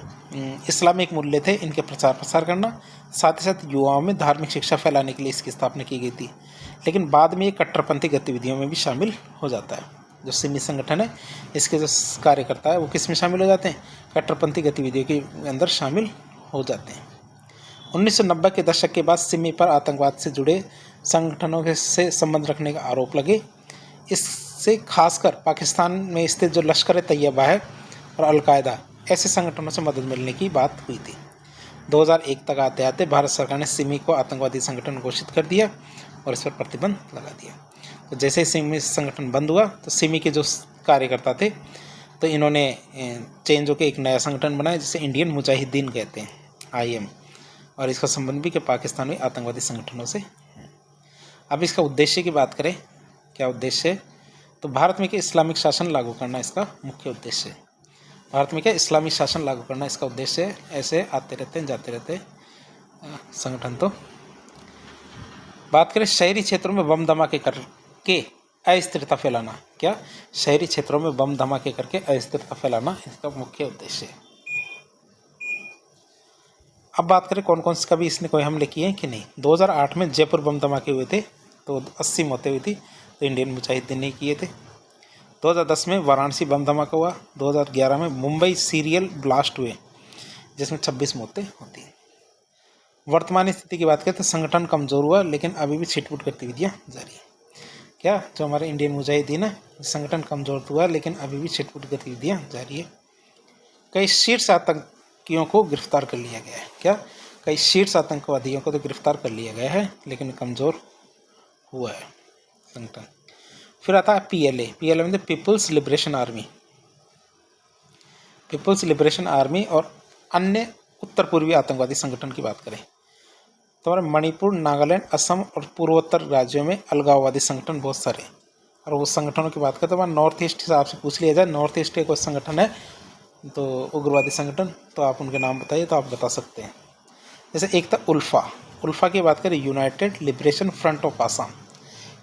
Speaker 1: इस्लामिक मूल्य थे इनके प्रचार प्रसार करना, साथ ही साथ युवाओं में धार्मिक शिक्षा फैलाने के लिए इसकी स्थापना की गई थी। लेकिन बाद में ये कट्टरपंथी गतिविधियों में भी शामिल हो जाता है। जो सिमी संगठन है, इसके जो कार्यकर्ता है वो किस में शामिल हो जाते हैं? कट्टरपंथी गतिविधियों के अंदर शामिल हो जाते हैं। 1990 के दशक के बाद सिमी पर आतंकवाद से जुड़े संगठनों से संबंध रखने का आरोप लगे। इससे खासकर पाकिस्तान में स्थित जो लश्कर-ए-तैयबा है और अलकायदा, ऐसे संगठनों से मदद मिलने की बात हुई थी। 2001 तक आते आते भारत सरकार ने सिमी को आतंकवादी संगठन घोषित कर दिया और इस पर प्रतिबंध लगा दिया। तो जैसे ही सिमी संगठन बंद हुआ तो सिमी के जो कार्यकर्ता थे तो इन्होंने चेंज होकर एक नया संगठन बनाया जिसे इंडियन मुजाहिदीन कहते हैं, IM, और इसका संबंध भी कि पाकिस्तान में आतंकवादी संगठनों से है। अब इसका उद्देश्य की बात करें, क्या उद्देश्य है? तो भारत में क्या इस्लामिक शासन लागू करना इसका मुख्य उद्देश्य है। भारत में क्या इस्लामिक शासन लागू करना इसका उद्देश्य है। ऐसे आते रहते हैं जाते रहते संगठन। तो बात करें शहरी क्षेत्रों में बम धमाके करके अस्थिरता फैलाना। क्या? शहरी क्षेत्रों में बम धमाके करके अस्थिरता फैलाना इसका मुख्य उद्देश्य है। अब बात करें कौन कौन से कभी इसने कोई हमले किए हैं कि नहीं। 2008 में जयपुर बम धमाके हुए थे तो 80 मौतें हुई थी, तो इंडियन मुजाहिदीन ने किए थे। 2010 में वाराणसी बम धमाका हुआ। 2011 में मुंबई सीरियल ब्लास्ट हुए जिसमें 26 मौतें होती हैं। वर्तमान स्थिति की बात करें तो संगठन कमज़ोर हुआ, लेकिन अभी भी छिटपुट गतिविधियाँ जारी है। क्या? जो हमारे इंडियन मुजाहिदीन है, संगठन कमज़ोर हुआ लेकिन अभी भी छिटपुट गतिविधियाँ जारी है। कई शीर्ष आतंकियों को गिरफ्तार कर लिया गया है। क्या? कई शीर्ष आतंकवादियों को तो गिरफ्तार कर लिया गया है, लेकिन कमज़ोर हुआ है संगठन। फिर आता है PLA। PLA मतलब People's Liberation Army. People's Liberation Army और अन्य उत्तर पूर्वी आतंकवादी संगठन की बात करें तो हमारे मणिपुर, नागालैंड, असम और पूर्वोत्तर राज्यों में अलगाववादी संगठन बहुत सारे। और उस संगठनों की बात करें तो हमारा नॉर्थ ईस्ट से आपसे पूछ लिया जाए, नॉर्थ ईस्ट के कोई संगठन है तो उग्रवादी संगठन, तो आप उनके नाम बताइए तो आप बता सकते हैं। जैसे एक था उल्फा। उल्फा की बात करें, United liberation front of Assam.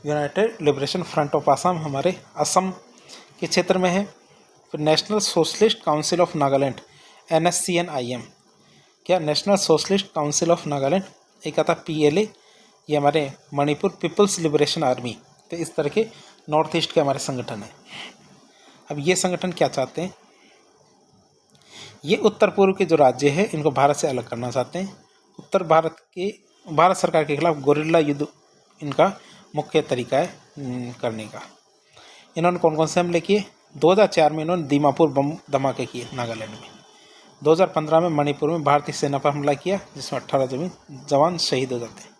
Speaker 1: United liberation front of Assam हमारे असम के क्षेत्र में है। फिर national socialist council of Nagaland, NSCN-IM। क्या? National socialist council of Nagaland. एक आता PLA, ये हमारे मणिपुर पीपल्स लिबरेशन आर्मी। तो इस तरह के नॉर्थ ईस्ट के हमारे संगठन हैं। अब ये संगठन क्या चाहते हैं? ये उत्तर पूर्व के जो राज्य है इनको भारत से अलग करना चाहते हैं। भारत सरकार के खिलाफ गोरिल्ला युद्ध इनका मुख्य तरीका है करने का। इन्होंने कौन कौन से हमले किए? 2004 में इन्होंने दीमापुर बम धमाके किए नागालैंड में। 2015 में मणिपुर में भारतीय सेना पर हमला किया, जिसमें 18 जवान शहीद हो जाते हैं।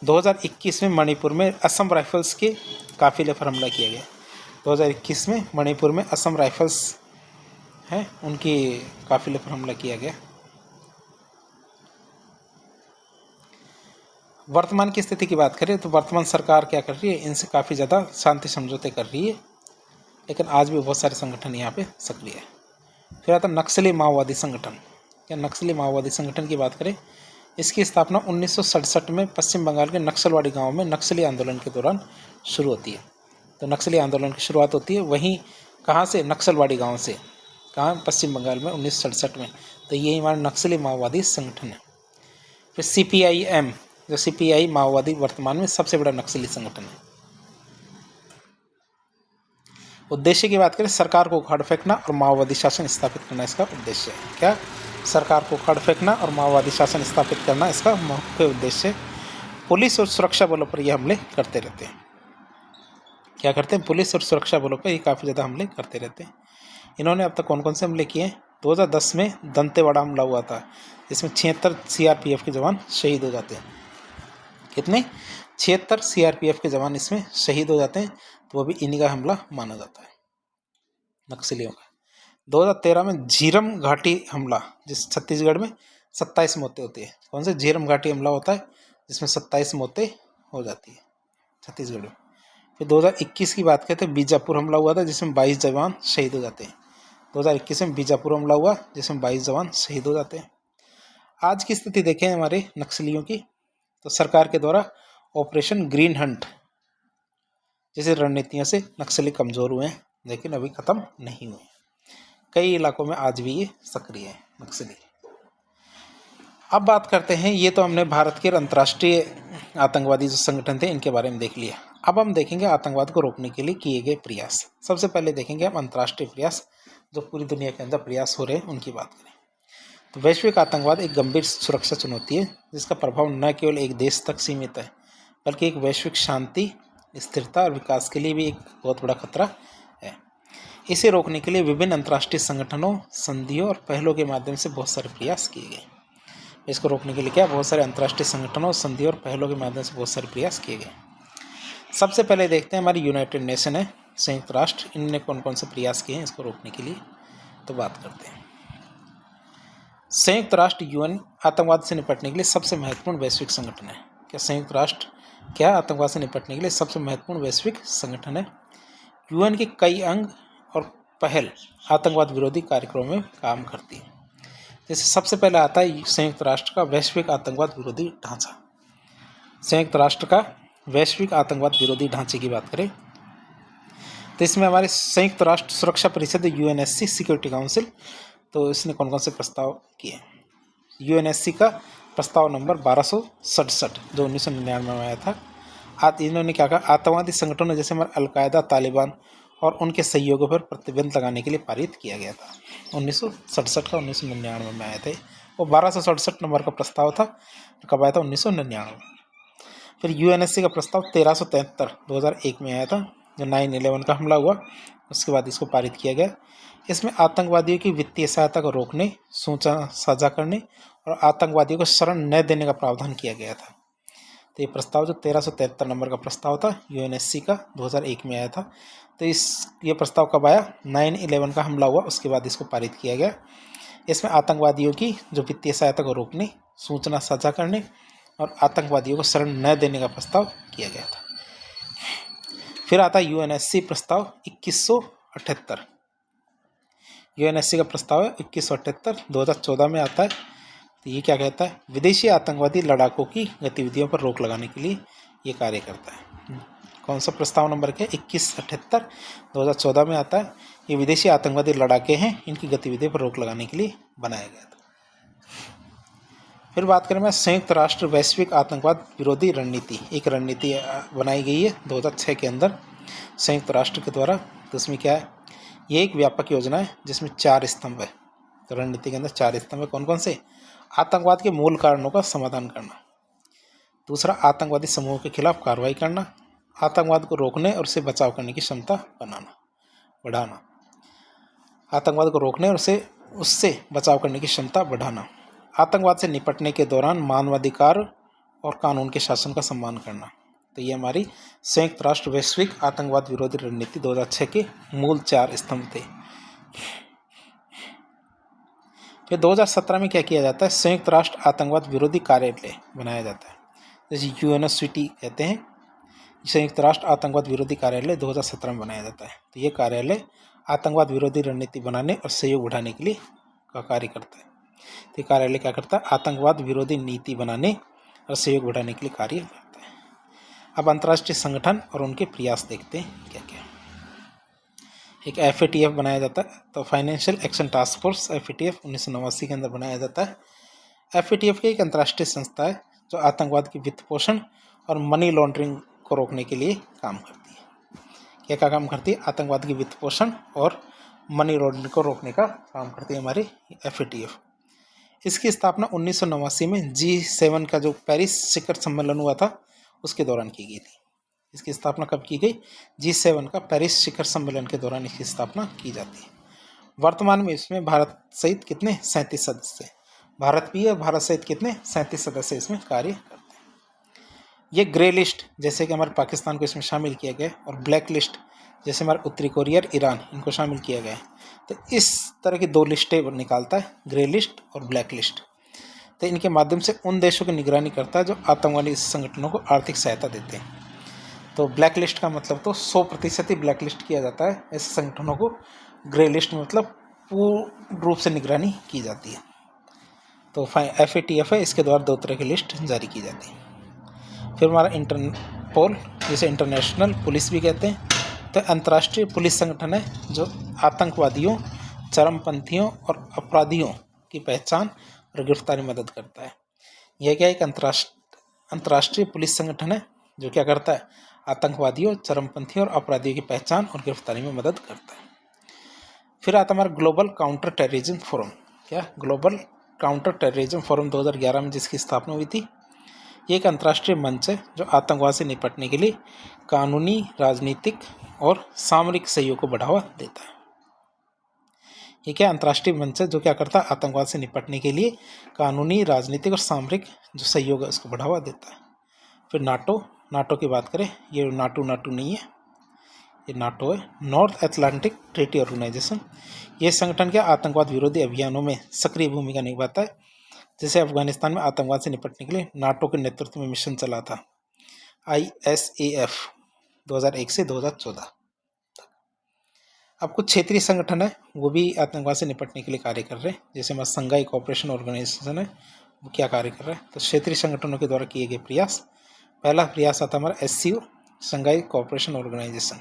Speaker 1: 2021 में मणिपुर में असम राइफल्स के काफिले पर हमला किया गया। 2021 में मणिपुर में असम राइफल्स हैं, उनके काफिले पर हमला किया गया। वर्तमान की स्थिति की बात करें तो वर्तमान सरकार क्या कर रही है? इनसे काफ़ी ज़्यादा शांति समझौते कर रही है, लेकिन आज भी बहुत सारे संगठन यहाँ पे सक्रिय है। फिर आता नक्सली माओवादी संगठन। या नक्सली माओवादी संगठन की बात करें, इसकी स्थापना 1967 में पश्चिम बंगाल के नक्सलवाड़ी गांव में नक्सली आंदोलन के दौरान शुरू होती है। तो नक्सली आंदोलन की शुरुआत होती है वहीं कहाँ से? नक्सलवाड़ी गाँव से। कहाँ? पश्चिम बंगाल में 1967 में। तो ये हमारा नक्सली माओवादी संगठन है। फिर CPIM, जो CPI माओवादी वर्तमान में सबसे बड़ा नक्सली संगठन है। उद्देश्य की बात करें, सरकार को उखाड़ फेंकना और माओवादी शासन स्थापित करना इसका उद्देश्य है। क्या? सरकार को उखाड़ फेंकना और माओवादी शासन स्थापित करना इसका मुख्य उद्देश्य है। पुलिस और सुरक्षा बलों पर ये हमले करते रहते हैं। क्या करते हैं? पुलिस और सुरक्षा बलों पर ये काफ़ी ज़्यादा हमले करते रहते हैं। इन्होंने अब तक कौन कौन से हमले किए हैं? 2010 में दंतेवाड़ा हमला हुआ था, जिसमें 76 CRPF के जवान शहीद हो जाते हैं। कितने? 76 CRPF के जवान इसमें शहीद हो जाते हैं। तो वो भी इन्हीं का हमला माना जाता है, नक्सलियों का। 2013 में झीरम घाटी हमला, जिस छत्तीसगढ़ में 27 मौतें होती है। कौन से? झीरम घाटी हमला होता है, जिसमें 27 मौतें हो जाती है छत्तीसगढ़ में। फिर 2021 की बात करते हैं, बीजापुर हमला हुआ था, जिसमें 22 जवान शहीद हो जाते हैं। 2021 में बीजापुर हमला हुआ, जिसमें 22 जवान शहीद हो जाते हैं। आज की स्थिति देखें हमारे नक्सलियों की, तो सरकार के द्वारा ऑपरेशन ग्रीन हंट जैसे रणनीतियों से नक्सली कमज़ोर हुए हैं, लेकिन अभी ख़त्म नहीं हुए। कई इलाकों में आज भी ये सक्रिय है नक्सली। अब बात करते हैं, ये तो हमने भारत के अंतर्राष्ट्रीय आतंकवादी जो संगठन थे इनके बारे में देख लिया। अब हम देखेंगे आतंकवाद को रोकने के लिए किए गए प्रयास। सबसे पहले देखेंगे हम अंतर्राष्ट्रीय प्रयास, जो पूरी दुनिया के अंदर प्रयास हो रहे हैं उनकी बात करें तो वैश्विक आतंकवाद एक गंभीर सुरक्षा चुनौती है, जिसका प्रभाव न केवल एक देश तक सीमित है, बल्कि एक वैश्विक शांति, स्थिरता और विकास के लिए भी एक बहुत बड़ा खतरा है। इसे रोकने के लिए विभिन्न अंतर्राष्ट्रीय संगठनों, संधियों और पहलों के माध्यम से बहुत सारे प्रयास किए गए। इसको रोकने के लिए क्या? बहुत सारे अंतर्राष्ट्रीय संगठनों, संधियों और पहलों के माध्यम से बहुत सारे प्रयास किए गए। सबसे पहले देखते हैं हमारी यूनाइटेड नेशन है, संयुक्त राष्ट्र, इनने कौन कौन से प्रयास किए हैं इसको रोकने के लिए, तो बात करते हैं। संयुक्त राष्ट्र UN आतंकवाद से निपटने के लिए सबसे महत्वपूर्ण वैश्विक संगठन है। क्या संयुक्त राष्ट्र क्या आतंकवाद से निपटने के लिए सबसे महत्वपूर्ण वैश्विक संगठन है? UN के कई अंग और पहल आतंकवाद विरोधी कार्यक्रमों में काम करती है। जैसे सबसे पहले आता है संयुक्त राष्ट्र का वैश्विक आतंकवाद विरोधी ढांचा। संयुक्त राष्ट्र का वैश्विक आतंकवाद विरोधी ढांचे की बात करें तो इसमें हमारे संयुक्त राष्ट्र सुरक्षा परिषद UNSC सिक्योरिटी काउंसिल, तो इसने कौन कौन से प्रस्ताव किए? UNSC का प्रस्ताव नंबर 1267 जो 1999 में आया था। आज इन्होंने क्या कहा? आतंकवादी संगठनों जैसे हमारे अलकायदा, तालिबान और उनके सहयोगों पर प्रतिबंध लगाने के लिए पारित किया गया था। 1967 का 1999 में आए थे। वो 1267 नंबर का प्रस्ताव था, कब आया था? 1999। फिर UNSC का प्रस्ताव 1373 2001 में आया था। जो 9/11 का हमला हुआ उसके बाद इसको पारित किया गया। इसमें आतंकवादियों की वित्तीय सहायता को रोकने, सूचना साझा करने और आतंकवादियों को शरण न देने का प्रावधान किया गया था। तो ये प्रस्ताव जो 1373 नंबर का प्रस्ताव था यूएनएससी का 2001 में आया था। तो ये प्रस्ताव कब आया? 9/11 का हमला हुआ उसके बाद इसको पारित किया गया। इसमें आतंकवादियों की जो वित्तीय सहायता को रोकने, सूचना साझा करने और आतंकवादियों को शरण न देने का प्रस्ताव किया गया था। फिर आता है यूएनएससी प्रस्ताव 2178। यूएनएससी का प्रस्ताव है 2178, 2014 में आता है। तो ये क्या कहता है? विदेशी आतंकवादी लड़ाकों की गतिविधियों पर रोक लगाने के लिए ये कार्य करता है। कौन सा प्रस्ताव नंबर क्या? 2178, 2014 में आता है। ये विदेशी आतंकवादी लड़ाके हैं, इनकी गतिविधियों पर रोक लगाने के लिए बनाया गया था। फिर बात करें मैं संयुक्त राष्ट्र वैश्विक आतंकवाद विरोधी रणनीति। एक रणनीति बनाई गई है 2006 के अंदर संयुक्त राष्ट्र के द्वारा। तो उसमें क्या है? ये एक व्यापक योजना है जिसमें 4 स्तंभ है। तो रणनीति के अंदर 4 स्तंभ है। कौन कौन से? आतंकवाद के मूल कारणों का समाधान करना, दूसरा आतंकवादी समूहों के खिलाफ कार्रवाई करना, आतंकवाद को रोकने और उसे बचाव करने की क्षमता बढ़ाना, आतंकवाद को रोकने और उससे बचाव करने की क्षमता बढ़ाना, आतंकवाद से निपटने के दौरान मानवाधिकार और कानून के शासन का सम्मान करना। तो ये हमारी संयुक्त राष्ट्र वैश्विक आतंकवाद विरोधी रणनीति 2006 के मूल 4 स्तंभ थे। फिर 2017 में क्या किया जाता है? संयुक्त राष्ट्र आतंकवाद विरोधी कार्यालय बनाया जाता है, जैसे यूएनएससीटी कहते हैं। संयुक्त राष्ट्र आतंकवाद विरोधी कार्यालय 2017 में बनाया जाता है। तो ये कार्यालय आतंकवाद विरोधी रणनीति बनाने और सहयोग बढ़ाने के लिए का कार्य करता है। तो ये कार्यालय क्या करता है? आतंकवाद विरोधी नीति बनाने और सहयोग बढ़ाने के लिए कार्य करता है। अब अंतर्राष्ट्रीय संगठन और उनके प्रयास देखते हैं क्या क्या। एक FATF बनाया जाता है, तो financial action task force FATF 1989 के अंदर बनाया जाता है। FATF की एक अंतर्राष्ट्रीय संस्था है जो आतंकवाद की वित्त पोषण और मनी लॉन्ड्रिंग को रोकने के लिए काम करती है। क्या क्या काम करती है? आतंकवाद की वित्त पोषण और मनी लॉन्ड्रिंग को रोकने का काम करती है हमारी FATF। इसकी स्थापना 1989 में G7 का जो पेरिस शिखर सम्मेलन हुआ था उसके दौरान की गई थी। इसकी स्थापना कब की गई? G7 का पेरिस शिखर सम्मेलन के दौरान इसकी स्थापना की जाती है। वर्तमान में इसमें भारत सहित कितने? 37 सदस्य। भारत भी है, भारत सहित कितने? 37 सदस्य इसमें कार्य करते हैं। ये ग्रे लिस्ट जैसे कि हमारे पाकिस्तान को इसमें शामिल किया गया और ब्लैक लिस्ट जैसे हमारे उत्तरी कोरिया और ईरान, इनको शामिल किया गया है। तो इस तरह की 2 लिस्टें निकालता है, ग्रे लिस्ट और ब्लैक लिस्ट। तो इनके माध्यम से उन देशों की निगरानी करता है जो आतंकवादी संगठनों को आर्थिक सहायता देते हैं। तो ब्लैक लिस्ट का मतलब तो 100% ही ब्लैक लिस्ट किया जाता है ऐसे संगठनों को। ग्रे लिस्ट में मतलब पूर्ण रूप से निगरानी की जाती है। तो FATF है, इसके द्वारा 2 तरह की लिस्ट जारी की जाती है। फिर हमारा इंटरपोल, जिसे इंटरनेशनल पुलिस भी कहते हैं, तो अंतर्राष्ट्रीय पुलिस संगठन है जो आतंकवादियों, चरमपंथियों और अपराधियों की पहचान और गिरफ्तारी में मदद करता है। यह क्या एक अंतर्राष्ट्रीय पुलिस संगठन है जो क्या करता है? आतंकवादियों, चरमपंथियों और अपराधियों की पहचान और गिरफ्तारी में मदद करता है। फिर आता हमारा ग्लोबल काउंटर टेररिज्म फोरम। क्या? ग्लोबल काउंटर टेररिज्म फोरम 2011 में जिसकी स्थापना हुई थी। ये एक अंतर्राष्ट्रीय मंच है जो आतंकवाद से निपटने के लिए कानूनी, राजनीतिक और सामरिक सहयोग को बढ़ावा देता है। ये क्या अंतर्राष्ट्रीय मंच है जो क्या करता है? आतंकवाद से निपटने के लिए कानूनी, राजनीतिक और सामरिक जो सहयोग है उसको बढ़ावा देता है। फिर नाटो की बात करें, ये नाटो नहीं है, ये नाटो है, नॉर्थ अटलांटिक ट्रीटी ऑर्गेनाइजेशन। ये संगठन क्या आतंकवाद विरोधी अभियानों में सक्रिय भूमिका निभाता है। जैसे अफगानिस्तान में आतंकवाद से निपटने के लिए नाटो के नेतृत्व में मिशन चला था ISAF 2001 से 2014 तक। अब कुछ क्षेत्रीय संगठन है वो भी आतंकवाद से निपटने के लिए कार्य कर रहे हैं। जैसे हमारा संघाई कोऑपरेशन ऑर्गेनाइजेशन है, वो क्या कार्य कर रहा है? तो क्षेत्रीय संगठनों के द्वारा किए गए प्रयास। पहला प्रयास आता हमारा SCO, संघाई कोऑपरेशन ऑर्गेनाइजेशन।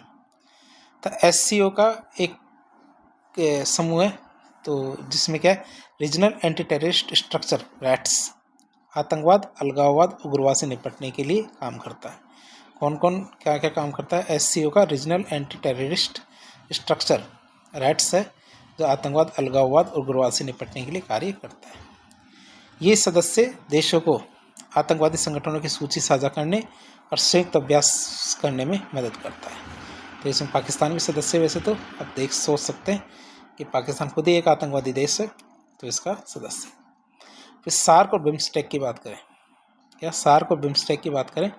Speaker 1: तो SCO का एक समूह है तो जिसमें क्या है? Regional anti terrorist structure RATS, आतंकवाद, अलगाववाद, उग्रवाद से निपटने के लिए काम करता है। कौन कौन क्या क्या काम करता है? SCO का regional anti terrorist structure RATS है जो आतंकवाद, अलगाववाद और उग्रवाद से निपटने के लिए कार्य करता है। ये सदस्य देशों को आतंकवादी संगठनों की सूची साझा करने और संयुक्त अभ्यास करने में मदद करता है। तो इसमें पाकिस्तान भी सदस्य है। वैसे तो आप सोच सकते हैं कि पाकिस्तान खुद ही एक आतंकवादी देश है, तो इसका सदस्य। फिर सार्क और बिम्स्टेक की बात करें, क्या सार्क और बिम्स्टेक की बात करें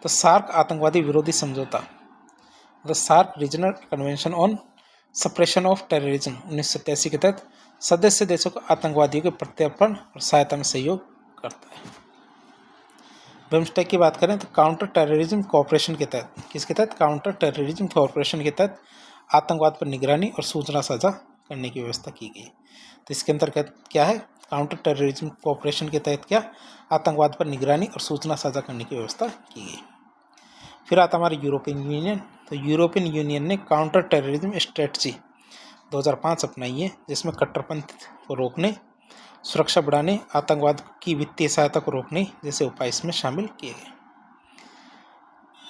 Speaker 1: तो सार्क आतंकवादी विरोधी समझौता, मतलब SAARC Regional Convention on Suppression of Terrorism 1987 के तहत सदस्य देशों को आतंकवादियों के प्रत्यर्पण और सहायता में सहयोग करता है। बिम्स्टेक की बात करें तो काउंटर टेररिज्म कोऑपरेशन के तहत, किसके तहत, काउंटर टेररिज्म कोऑपरेशन के तहत आतंकवाद पर निगरानी और सूचना साझा करने की व्यवस्था की गई। तो इसके अंतर्गत क्या है, काउंटर टेररिज्म कोऑपरेशन के तहत क्या, आतंकवाद पर निगरानी और सूचना साझा करने की व्यवस्था की गई। फिर आता हमारा यूरोपियन यूनियन। तो यूरोपियन यूनियन ने काउंटर टेररिज्म स्ट्रेटजी 2005 अपनाई है, जिसमें कट्टरपंथ को रोकने, सुरक्षा बढ़ाने, आतंकवाद की वित्तीय सहायता को रोकने जैसे उपाय इसमें शामिल किए गए।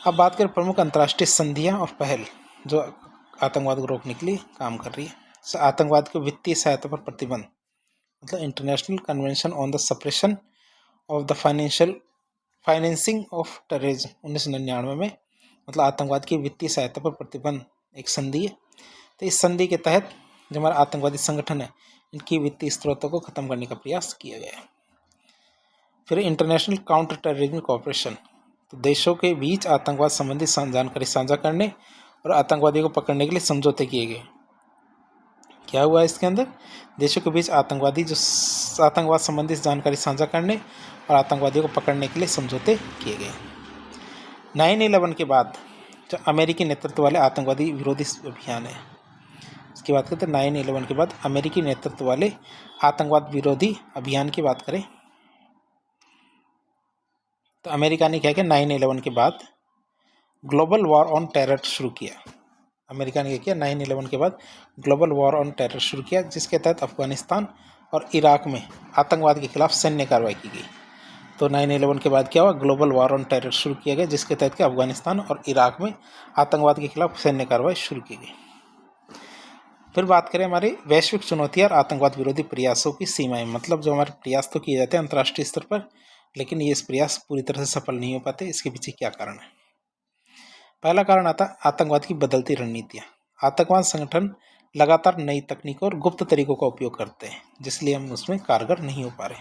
Speaker 1: अब बात करें प्रमुख अंतर्राष्ट्रीय संधियां और पहल जो आतंकवाद को रोकने के लिए काम कर रही है। आतंकवाद की वित्तीय सहायता पर प्रतिबंध, मतलब international convention on the suppression of the financing of terrorism 1999 में, मतलब आतंकवाद की वित्तीय सहायता पर प्रतिबंध एक संधि है। तो इस संधि के तहत जो हमारा आतंकवादी संगठन है, इनकी वित्तीय स्रोतों को खत्म करने का प्रयास किया गया है। फिर इंटरनेशनल काउंटर टेररिज्म कोऑपरेशन, तो देशों के बीच आतंकवाद संबंधी जानकारी साझा करने और आतंकवादियों को पकड़ने के लिए समझौते किए गए। क्या हुआ इसके अंदर, देशों के बीच आतंकवाद संबंधी जानकारी साझा करने और आतंकवादियों को पकड़ने के लिए समझौते किए गए। 9/11 के बाद जो अमेरिकी नेतृत्व वाले आतंकवादी विरोधी अभियान है, इसकी बात करते हैं। 9/11 के बाद अमेरिकी नेतृत्व वाले आतंकवाद विरोधी अभियान की बात करें तो अमेरिका ने क्या किया, 9/11 के बाद ग्लोबल वॉर ऑन टेरर शुरू किया। अमेरिका ने क्या किया, 9/11 के बाद ग्लोबल वॉर ऑन टेरर शुरू किया, जिसके तहत अफगानिस्तान और इराक में आतंकवाद के खिलाफ सैन्य कार्रवाई की गई। तो 9/11 के बाद क्या हुआ, ग्लोबल वॉर ऑन टेरर शुरू किया गया, जिसके तहत क्या अफगानिस्तान और इराक में आतंकवाद के खिलाफ सैन्य कार्रवाई शुरू की गई। फिर बात करें हमारी वैश्विक चुनौतियां और आतंकवाद विरोधी प्रयासों की सीमाएं, मतलब जो हमारे प्रयास तो किए जाते हैं अंतर्राष्ट्रीय स्तर पर, लेकिन ये प्रयास पूरी तरह से सफल नहीं हो पाते। इसके पीछे क्या कारण है। पहला कारण आता आतंकवाद की बदलती रणनीतियां। आतंकवाद संगठन लगातार नई तकनीकों और गुप्त तरीकों का उपयोग करते हैं, जिसलिए हम उसमें कारगर नहीं हो पा रहे।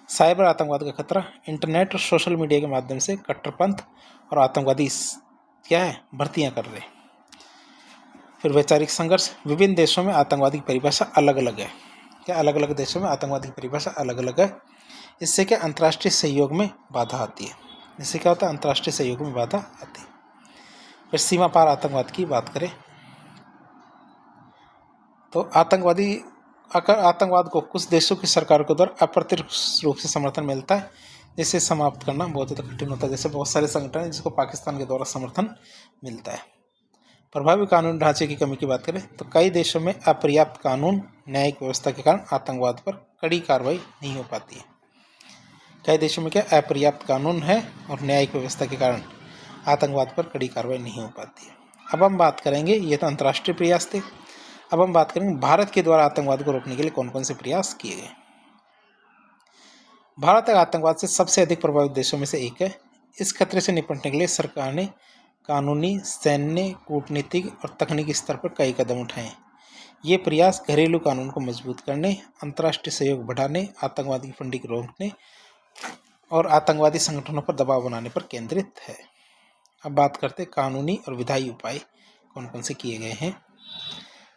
Speaker 1: साइबर आतंकवाद का खतरा, इंटरनेट और सोशल मीडिया के माध्यम से कट्टरपंथ और आतंकवादी क्या है, भर्तियां कर रहे हैं। फिर वैचारिक संघर्ष, विभिन्न देशों में आतंकवादी की परिभाषा अलग अलग है। क्या अलग अलग देशों में आतंकवादी की परिभाषा अलग अलग है। इससे क्या अंतर्राष्ट्रीय सहयोग में बाधा आती है। इससे क्या होता है, अंतर्राष्ट्रीय सहयोग में बाधा आती है। फिर सीमा पार आतंकवाद की बात करें तो आतंकवाद को कुछ देशों की सरकारों के द्वारा अप्रत्यक्ष रूप से समर्थन मिलता है, जिसे समाप्त करना बहुत ज़्यादा कठिन होता है। जैसे बहुत सारे संगठन हैं जिसको पाकिस्तान के द्वारा समर्थन मिलता है। प्रभावी कानून ढांचे की कमी की बात करें तो कई देशों में अपर्याप्त कानून न्यायिक व्यवस्था के कारण आतंकवाद पर कड़ी कार्रवाई नहीं हो पाती है। कई देशों में क्या अपर्याप्त कानून है और न्यायिक व्यवस्था के कारण आतंकवाद पर कड़ी कार्रवाई नहीं हो पाती है। अब हम बात करेंगे, ये तो अंतर्राष्ट्रीय प्रयास थे, अब हम बात करेंगे भारत के द्वारा आतंकवाद को रोकने के लिए कौन कौन से प्रयास किए गए। भारत आतंकवाद से सबसे अधिक प्रभावित देशों में से एक है। इस खतरे से निपटने के लिए सरकार ने कानूनी, सैन्य, कूटनीतिक और तकनीकी स्तर पर कई कदम उठाए। ये प्रयास घरेलू कानून को मजबूत करने, अंतर्राष्ट्रीय सहयोग बढ़ाने, आतंकवाद की फंडिंग रोकने और आतंकवादी संगठनों पर दबाव बनाने पर केंद्रित है। अब बात करते हैं कानूनी और विधायी उपाय कौन कौन से किए गए हैं।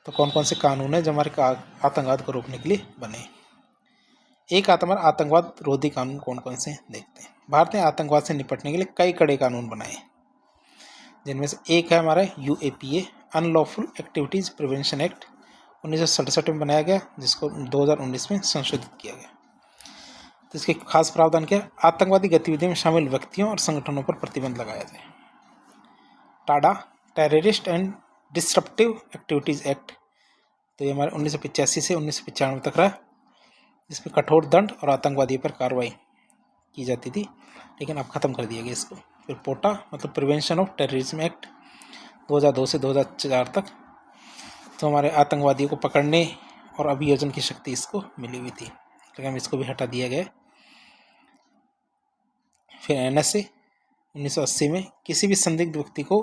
Speaker 1: तो कौन कौन से कानून है जो हमारे आतंकवाद को रोकने के लिए बने। एक हमारा आतंकवाद रोधी कानून कौन कौन से देखते हैं। भारत ने आतंकवाद से निपटने के लिए कई कड़े कानून बनाए, जिनमें से एक है हमारा UAPA unlawful activities prevention act 1967 में बनाया गया, जिसको 2019 में संशोधित किया गया। तो इसके खास प्रावधान क्या है, आतंकवादी गतिविधियों में शामिल व्यक्तियों और संगठनों पर प्रतिबंध लगाया जाए। Tada terrorist and disruptive activities act, तो ये हमारे 1985 से 1995 तक रहा, जिसमें कठोर दंड और आतंकवादियों पर कार्रवाई की जाती थी, लेकिन अब ख़त्म कर दिया गया इसको। फिर पोटा मतलब प्रिवेंशन ऑफ टेररिज्म एक्ट 2002 से 2004 तक, तो हमारे आतंकवादियों को पकड़ने और अभियोजन की शक्ति इसको मिली हुई थी, लेकिन हम इसको भी हटा दिया गया। फिर NSA 1980 में किसी भी संदिग्ध व्यक्ति को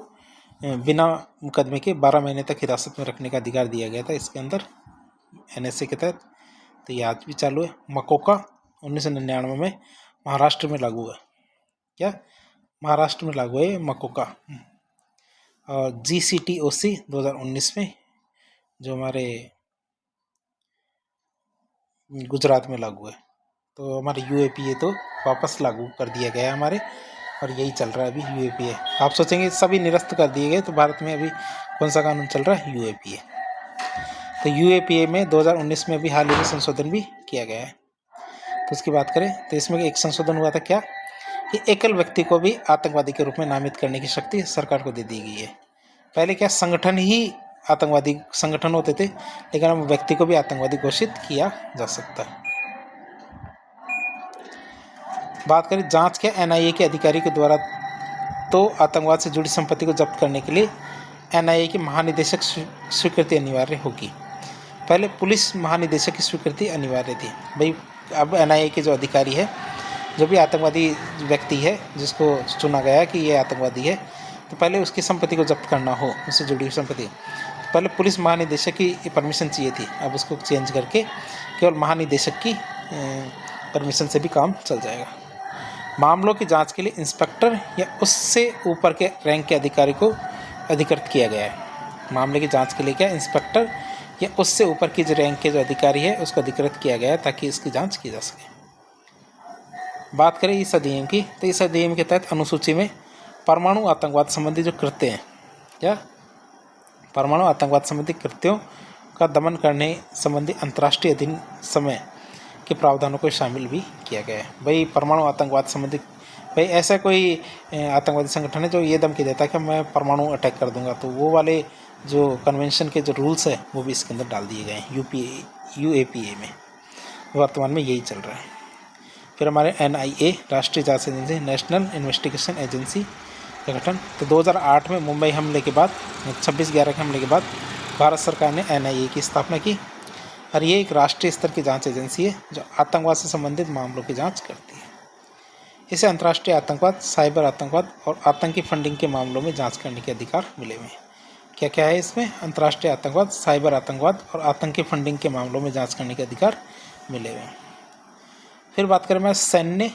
Speaker 1: बिना मुकदमे के 12 महीने तक हिरासत में रखने का अधिकार दिया गया था इसके अंदर NSA के तहत। तो ये आज भी चालू है। मकोका 1999 में महाराष्ट्र में लागू है। क्या महाराष्ट्र में लागू है मकोका। और GCTOC 2019 में जो हमारे गुजरात में लागू है। तो हमारे UAPA तो वापस लागू कर दिया गया है हमारे, और यही चल रहा है अभी UAPA। आप सोचेंगे सभी निरस्त कर दिए गए, तो भारत में अभी कौन सा कानून चल रहा है? UAPA। तो UAPA में 2019 में भी हाल ही में संशोधन भी किया गया है। तो उसकी बात करें तो इसमें एक संशोधन हुआ था क्या कि एकल व्यक्ति को भी आतंकवादी के रूप में नामित करने की शक्ति सरकार को दे दी गई है। पहले क्या संगठन ही आतंकवादी संगठन होते थे, लेकिन अब व्यक्ति को भी आतंकवादी घोषित किया जा सकता है। बात करें जांच के NIA के अधिकारी के द्वारा, तो आतंकवाद से जुड़ी संपत्ति को जब्त करने के लिए NIA की महानिदेशक स्वीकृति अनिवार्य होगी। पहले पुलिस महानिदेशक की स्वीकृति अनिवार्य थी। भाई अब NIA के जो अधिकारी है, जो भी आतंकवादी व्यक्ति है जिसको चुना गया कि ये आतंकवादी है, तो पहले उसकी संपत्ति को जब्त करना हो, उससे जुड़ी हुई संपत्ति, पहले पुलिस महानिदेशक की परमिशन चाहिए थी। अब उसको चेंज करके केवल महानिदेशक की परमिशन से भी काम चल जाएगा। मामलों की जांच के लिए इंस्पेक्टर या उससे ऊपर के रैंक के अधिकारी को अधिकृत किया गया है। मामले की जांच के लिए क्या इंस्पेक्टर या उससे ऊपर की जो रैंक के जो अधिकारी है उसको अधिकृत किया गया है ताकि इसकी जांच की जा सके। बात करें इस अधिनियम की, तो इस अधिनियम के तहत अनुसूची में परमाणु आतंकवाद संबंधी जो कृत्य हैं, क्या परमाणु आतंकवाद संबंधी कृत्यों का दमन करने संबंधी अंतर्राष्ट्रीय अधिनियम समय के प्रावधानों को शामिल भी किया गया है। भाई परमाणु आतंकवाद संबंधी, भाई ऐसा कोई आतंकवादी संगठन है जो ये धमकी देता है कि मैं परमाणु अटैक कर दूंगा, तो वो वाले जो कन्वेंशन के जो रूल्स है वो भी इसके अंदर डाल दिए गए हैं UAPA में। वर्तमान में यही चल रहा है। फिर हमारे NIA राष्ट्रीय जांच एजेंसी, नेशनल इन्वेस्टिगेशन एजेंसी का गठन। तो 2008 में मुंबई हमले के बाद, 26/11 के हमले के बाद भारत सरकार ने NIA की स्थापना की, और ये एक राष्ट्रीय स्तर की जांच एजेंसी है जो आतंकवाद से संबंधित मामलों की जांच करती है। इसे अंतर्राष्ट्रीय आतंकवाद, साइबर आतंकवाद और आतंकी फंडिंग के मामलों में जांच करने के अधिकार मिले हुए हैं। क्या क्या है इसमें? अंतर्राष्ट्रीय आतंकवाद, साइबर आतंकवाद और आतंकी फंडिंग के मामलों में जांच करने के अधिकार मिले हुए हैं। फिर बात करें मैं सैन्य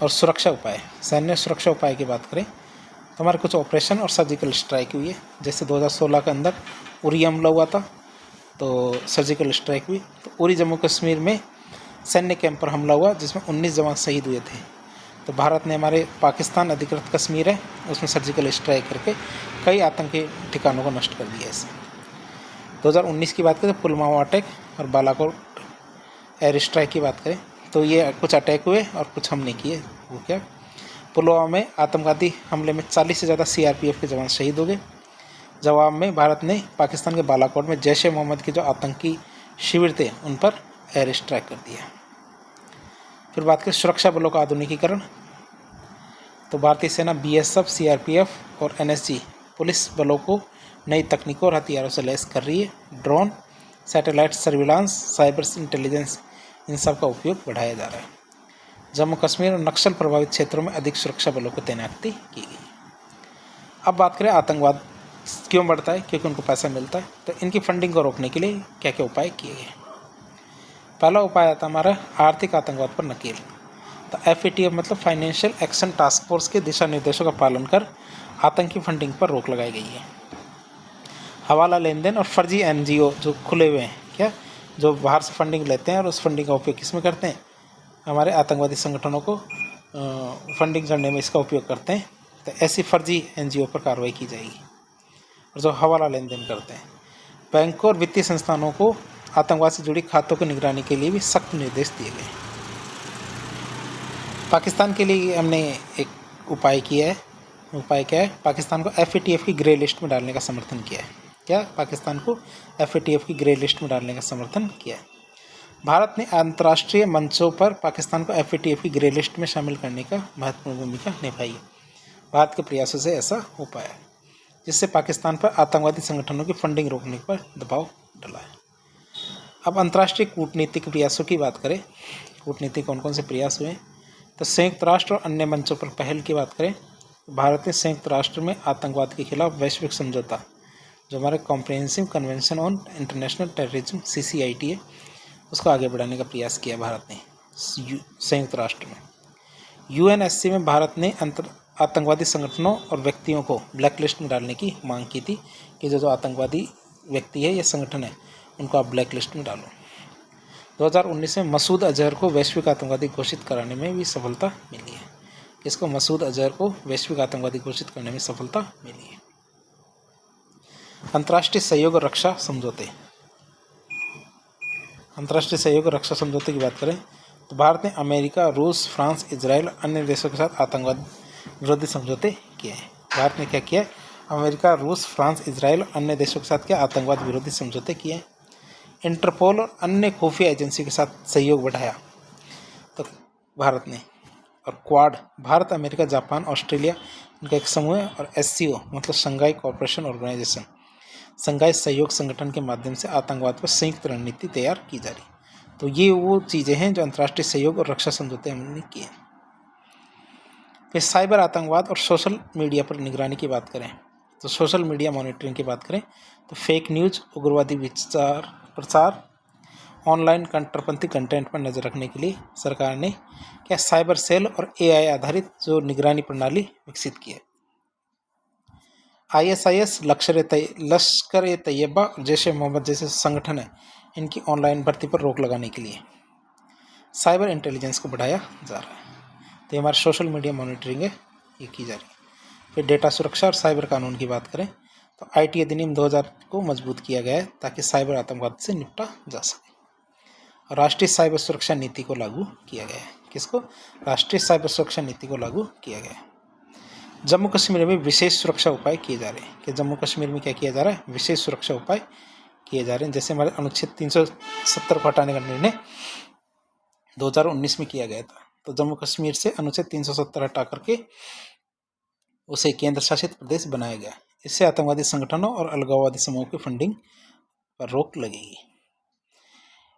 Speaker 1: और सुरक्षा उपाय। सैन्य सुरक्षा उपाय की बात करें तो हमारे कुछ ऑपरेशन और सर्जिकल स्ट्राइक हुई है। जैसे 2016 के अंदर उरी हमला हुआ था, तो सर्जिकल स्ट्राइक हुई। तो उरी जम्मू कश्मीर में सैन्य कैंप पर हमला हुआ जिसमें 19 जवान शहीद हुए थे। तो भारत ने हमारे पाकिस्तान अधिकृत कश्मीर है उसमें सर्जिकल स्ट्राइक करके कई आतंकी ठिकानों को नष्ट कर दिया। इसे 2019 की बात करें, पुलवामा अटैक और बालाकोट एयर स्ट्राइक की बात करें तो ये कुछ अटैक हुए और कुछ हमने किए। वो क्या, पुलवामा में आतंकवादी हमले में 40 से ज़्यादा CRPF के जवान शहीद हो गए। जवाब में भारत ने पाकिस्तान के बालाकोट में जैश ए मोहम्मद के जो आतंकी शिविर थे उन पर एयर स्ट्राइक कर दिया। फिर बात करें सुरक्षा बलों का आधुनिकीकरण, तो भारतीय सेना BSF, CRPF और NSG पुलिस बलों को नई तकनीकों और हथियारों से लैस कर रही है। Drone, satellite surveillance, cyber intelligence, इन सब का उपयोग बढ़ाया जा रहा है। जम्मू कश्मीर और नक्सल प्रभावित क्षेत्रों में अधिक सुरक्षा बलों को तैनाती की गई। अब बात करें आतंकवाद क्यों बढ़ता है, क्योंकि उनको पैसा मिलता है। तो इनकी फंडिंग को रोकने के लिए क्या क्या उपाय किए गए। पहला उपाय आता हमारा आर्थिक आतंकवाद पर नकेल। तो FATF मतलब फाइनेंशियल एक्शन टास्क फोर्स के दिशा निर्देशों का पालन कर आतंकी फंडिंग पर रोक लगाई गई है। हवाला लेन देन और फर्जी NGO जो खुले हुए हैं, क्या जो बाहर से फंडिंग लेते हैं और उस फंडिंग का उपयोग किस में करते हैं, हमारे आतंकवादी संगठनों को फंडिंग करने में इसका उपयोग करते हैं। तो ऐसी फर्जी NGO पर कार्रवाई की जाएगी। और जो हवाला लेन देन करते हैं, बैंकों और वित्तीय संस्थानों को आतंकवाद से जुड़ी खातों की निगरानी के लिए भी सख्त निर्देश दिए गए। पाकिस्तान के लिए हमने एक उपाय किया है। उपाय क्या है? पाकिस्तान को FATF की ग्रे लिस्ट में डालने का समर्थन किया है। क्या? पाकिस्तान को FATF की ग्रे लिस्ट में डालने का समर्थन किया है। भारत ने अंतर्राष्ट्रीय मंचों पर पाकिस्तान को FATF की ग्रे लिस्ट में शामिल करने का महत्वपूर्ण भूमिका निभाई है। भारत के प्रयासों से ऐसा हो पाया है, जिससे पाकिस्तान पर आतंकवादी संगठनों की फंडिंग रोकने पर दबाव डाला है। अब अंतर्राष्ट्रीय कूटनीतिक प्रयासों की बात करें, कूटनीति कौन कौन से प्रयास हुए हैं, तो संयुक्त राष्ट्र और अन्य मंचों पर पहल की बात करें भारत ने संयुक्त राष्ट्र में आतंकवाद के खिलाफ वैश्विक समझौता, जो हमारे comprehensive convention on international terrorism CCIT है, उसको आगे बढ़ाने का प्रयास किया भारत ने संयुक्त राष्ट्र में। UNSC में भारत ने आतंकवादी संगठनों और व्यक्तियों को ब्लैक लिस्ट में डालने की मांग की थी कि जो आतंकवादी व्यक्ति है या संगठन है उनको आप ब्लैक लिस्ट में डालो। 2019 में मसूद अजहर को वैश्विक आतंकवादी घोषित कराने में भी सफलता मिली है। इसको मसूद अजहर को वैश्विक आतंकवादी घोषित करने में सफलता मिली है। अंतर्राष्ट्रीय सहयोग और रक्षा समझौते। अंतर्राष्ट्रीय सहयोग और रक्षा समझौते की बात करें तो भारत ने अमेरिका, रूस, फ्रांस, इजराइल अन्य देशों के साथ आतंकवाद विरोधी समझौते किए हैं। भारत ने क्या किया है? अमेरिका, रूस, फ्रांस, इजराइल अन्य देशों के साथ क्या आतंकवाद विरोधी समझौते किए हैं। इंटरपोल और अन्य खुफिया एजेंसी के साथ सहयोग बढ़ाया तो भारत ने। और quad, Bharat, America, Japan, Australia, इनका एक समूह है। और SCO मतलब शंघाई कोऑपरेशन ऑर्गेनाइजेशन, शंघाई सहयोग संगठन के माध्यम से आतंकवाद पर संयुक्त रणनीति तैयार की जा रही। तो ये वो चीज़ें हैं जो अंतर्राष्ट्रीय सहयोग और रक्षा समझौते हमने किए। फिर साइबर आतंकवाद और सोशल मीडिया पर निगरानी की बात करें तो सोशल मीडिया मॉनिटरिंग की बात करें तो फेक न्यूज़, उग्रवादी विचार प्रसार, ऑनलाइन कट्टरपंथी कंटेंट पर नज़र रखने के लिए सरकार ने क्या साइबर सेल और AI आधारित जो निगरानी प्रणाली विकसित की है। ISIS, लश्कर-ए-तैयबा और जैश-ए-मोहम्मद जैसे संगठन है, इनकी ऑनलाइन भर्ती पर रोक लगाने के लिए साइबर इंटेलिजेंस को बढ़ाया जा रहा है। तो हमारे सोशल मीडिया मॉनिटरिंग है, ये की जा रही है। फिर डेटा सुरक्षा और साइबर कानून की बात करें तो IT अधिनियम 2000 को मजबूत किया गया है ताकि साइबर आतंकवाद से निपटा जा सके। राष्ट्रीय साइबर सुरक्षा नीति को लागू किया गया है। किसको? राष्ट्रीय साइबर सुरक्षा नीति को लागू किया गया है। जम्मू कश्मीर में विशेष सुरक्षा उपाय किए जा रहे हैं कि जम्मू कश्मीर में क्या किया जा रहा है? विशेष सुरक्षा उपाय किए जा रहे हैं। जैसे हमारे अनुच्छेद 370 को हटाने का निर्णय 2019 में किया गया था, तो जम्मू कश्मीर से अनुच्छेद 370 हटा करके उसे केंद्र शासित प्रदेश बनाया गया। इससे आतंकवादी संगठनों और अलगाववादी समूहों की फंडिंग पर रोक लगेगी।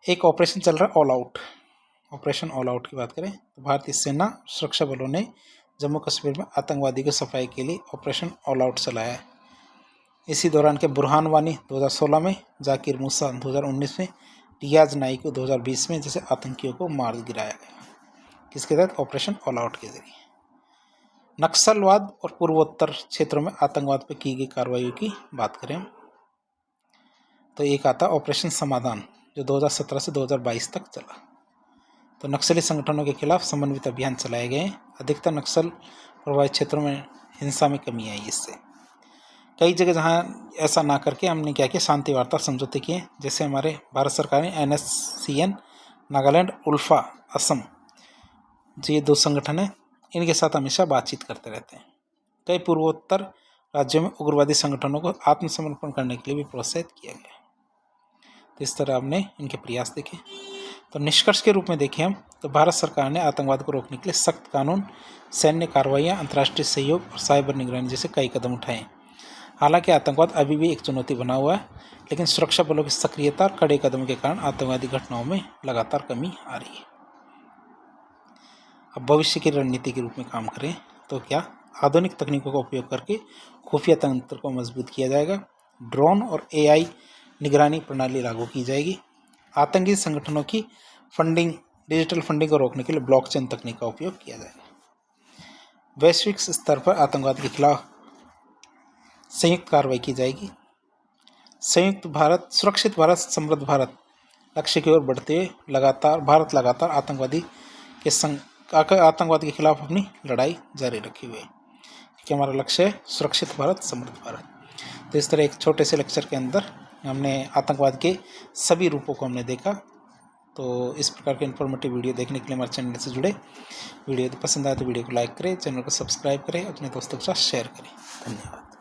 Speaker 1: एक ऑपरेशन चल रहा है all out. Operation all out की बात करें तो भारतीय सेना सुरक्षा बलों ने जम्मू कश्मीर में आतंकवादी की सफाई के लिए ऑपरेशन ऑल आउट चलाया है। इसी दौरान के बुरहान वानी 2016 में, जाकिर मूसा 2019 में, रियाज नाई को 2020 में जैसे आतंकियों को मार गिराया गया। किसके तहत? ऑपरेशन ऑल आउट के जरिए। नक्सलवाद और पूर्वोत्तर क्षेत्रों में आतंकवाद पर की गई कार्रवाइयों की बात करें तो एक आता ऑपरेशन समाधान, जो 2017 से 2022 तक चला। तो नक्सली संगठनों के खिलाफ समन्वित अभियान चलाए गए। अधिकतर नक्सल प्रभावित क्षेत्रों में हिंसा में कमी आई। इससे कई जगह जहां ऐसा ना करके हमने क्या किया, शांति वार्ता समझौते किए। जैसे हमारे भारत सरकार ने NSCN, नागालैंड, उल्फा, असम, जो ये 2 संगठन हैं, इनके साथ हमेशा बातचीत करते रहते हैं। कई पूर्वोत्तर राज्यों में उग्रवादी संगठनों को आत्मसमर्पण करने के लिए भी प्रोत्साहित किया गया। तो इस तरह हमने इनके प्रयास देखे। तो निष्कर्ष के रूप में देखें हम तो भारत सरकार ने आतंकवाद को रोकने के लिए सख्त कानून, सैन्य कार्रवाइयाँ, अंतर्राष्ट्रीय सहयोग और साइबर निगरानी जैसे कई कदम उठाए। हालांकि आतंकवाद अभी भी एक चुनौती बना हुआ है, लेकिन सुरक्षा बलों की सक्रियता और कड़े कदम के कारण आतंकवादी घटनाओं में लगातार कमी आ रही है। अब भविष्य की रणनीति के रूप में काम करें तो क्या? आधुनिक तकनीकों का उपयोग करके खुफिया तंत्र को मजबूत किया जाएगा। ड्रोन और AI निगरानी प्रणाली लागू की जाएगी। आतंकी संगठनों की फंडिंग, डिजिटल फंडिंग को रोकने के लिए ब्लॉकचेन तकनीक का उपयोग किया जाएगा। वैश्विक स्तर पर आतंकवाद के खिलाफ संयुक्त कार्रवाई की जाएगी। संयुक्त भारत, सुरक्षित भारत, समृद्ध भारत लक्ष्य की ओर बढ़ते हुए भारत लगातार आतंकवाद के खिलाफ अपनी लड़ाई जारी रखे हुए, क्योंकि हमारा लक्ष्य है सुरक्षित भारत, समृद्ध भारत। तो इस तरह एक छोटे से लेक्चर के अंदर हमने आतंकवाद के सभी रूपों को हमने देखा। तो इस प्रकार के इन्फॉर्मेटिव वीडियो देखने के लिए हमारे चैनल से जुड़े। वीडियो पसंद आए तो वीडियो को लाइक करें, चैनल को सब्सक्राइब करें, अपने दोस्तों के साथ शेयर करें। धन्यवाद।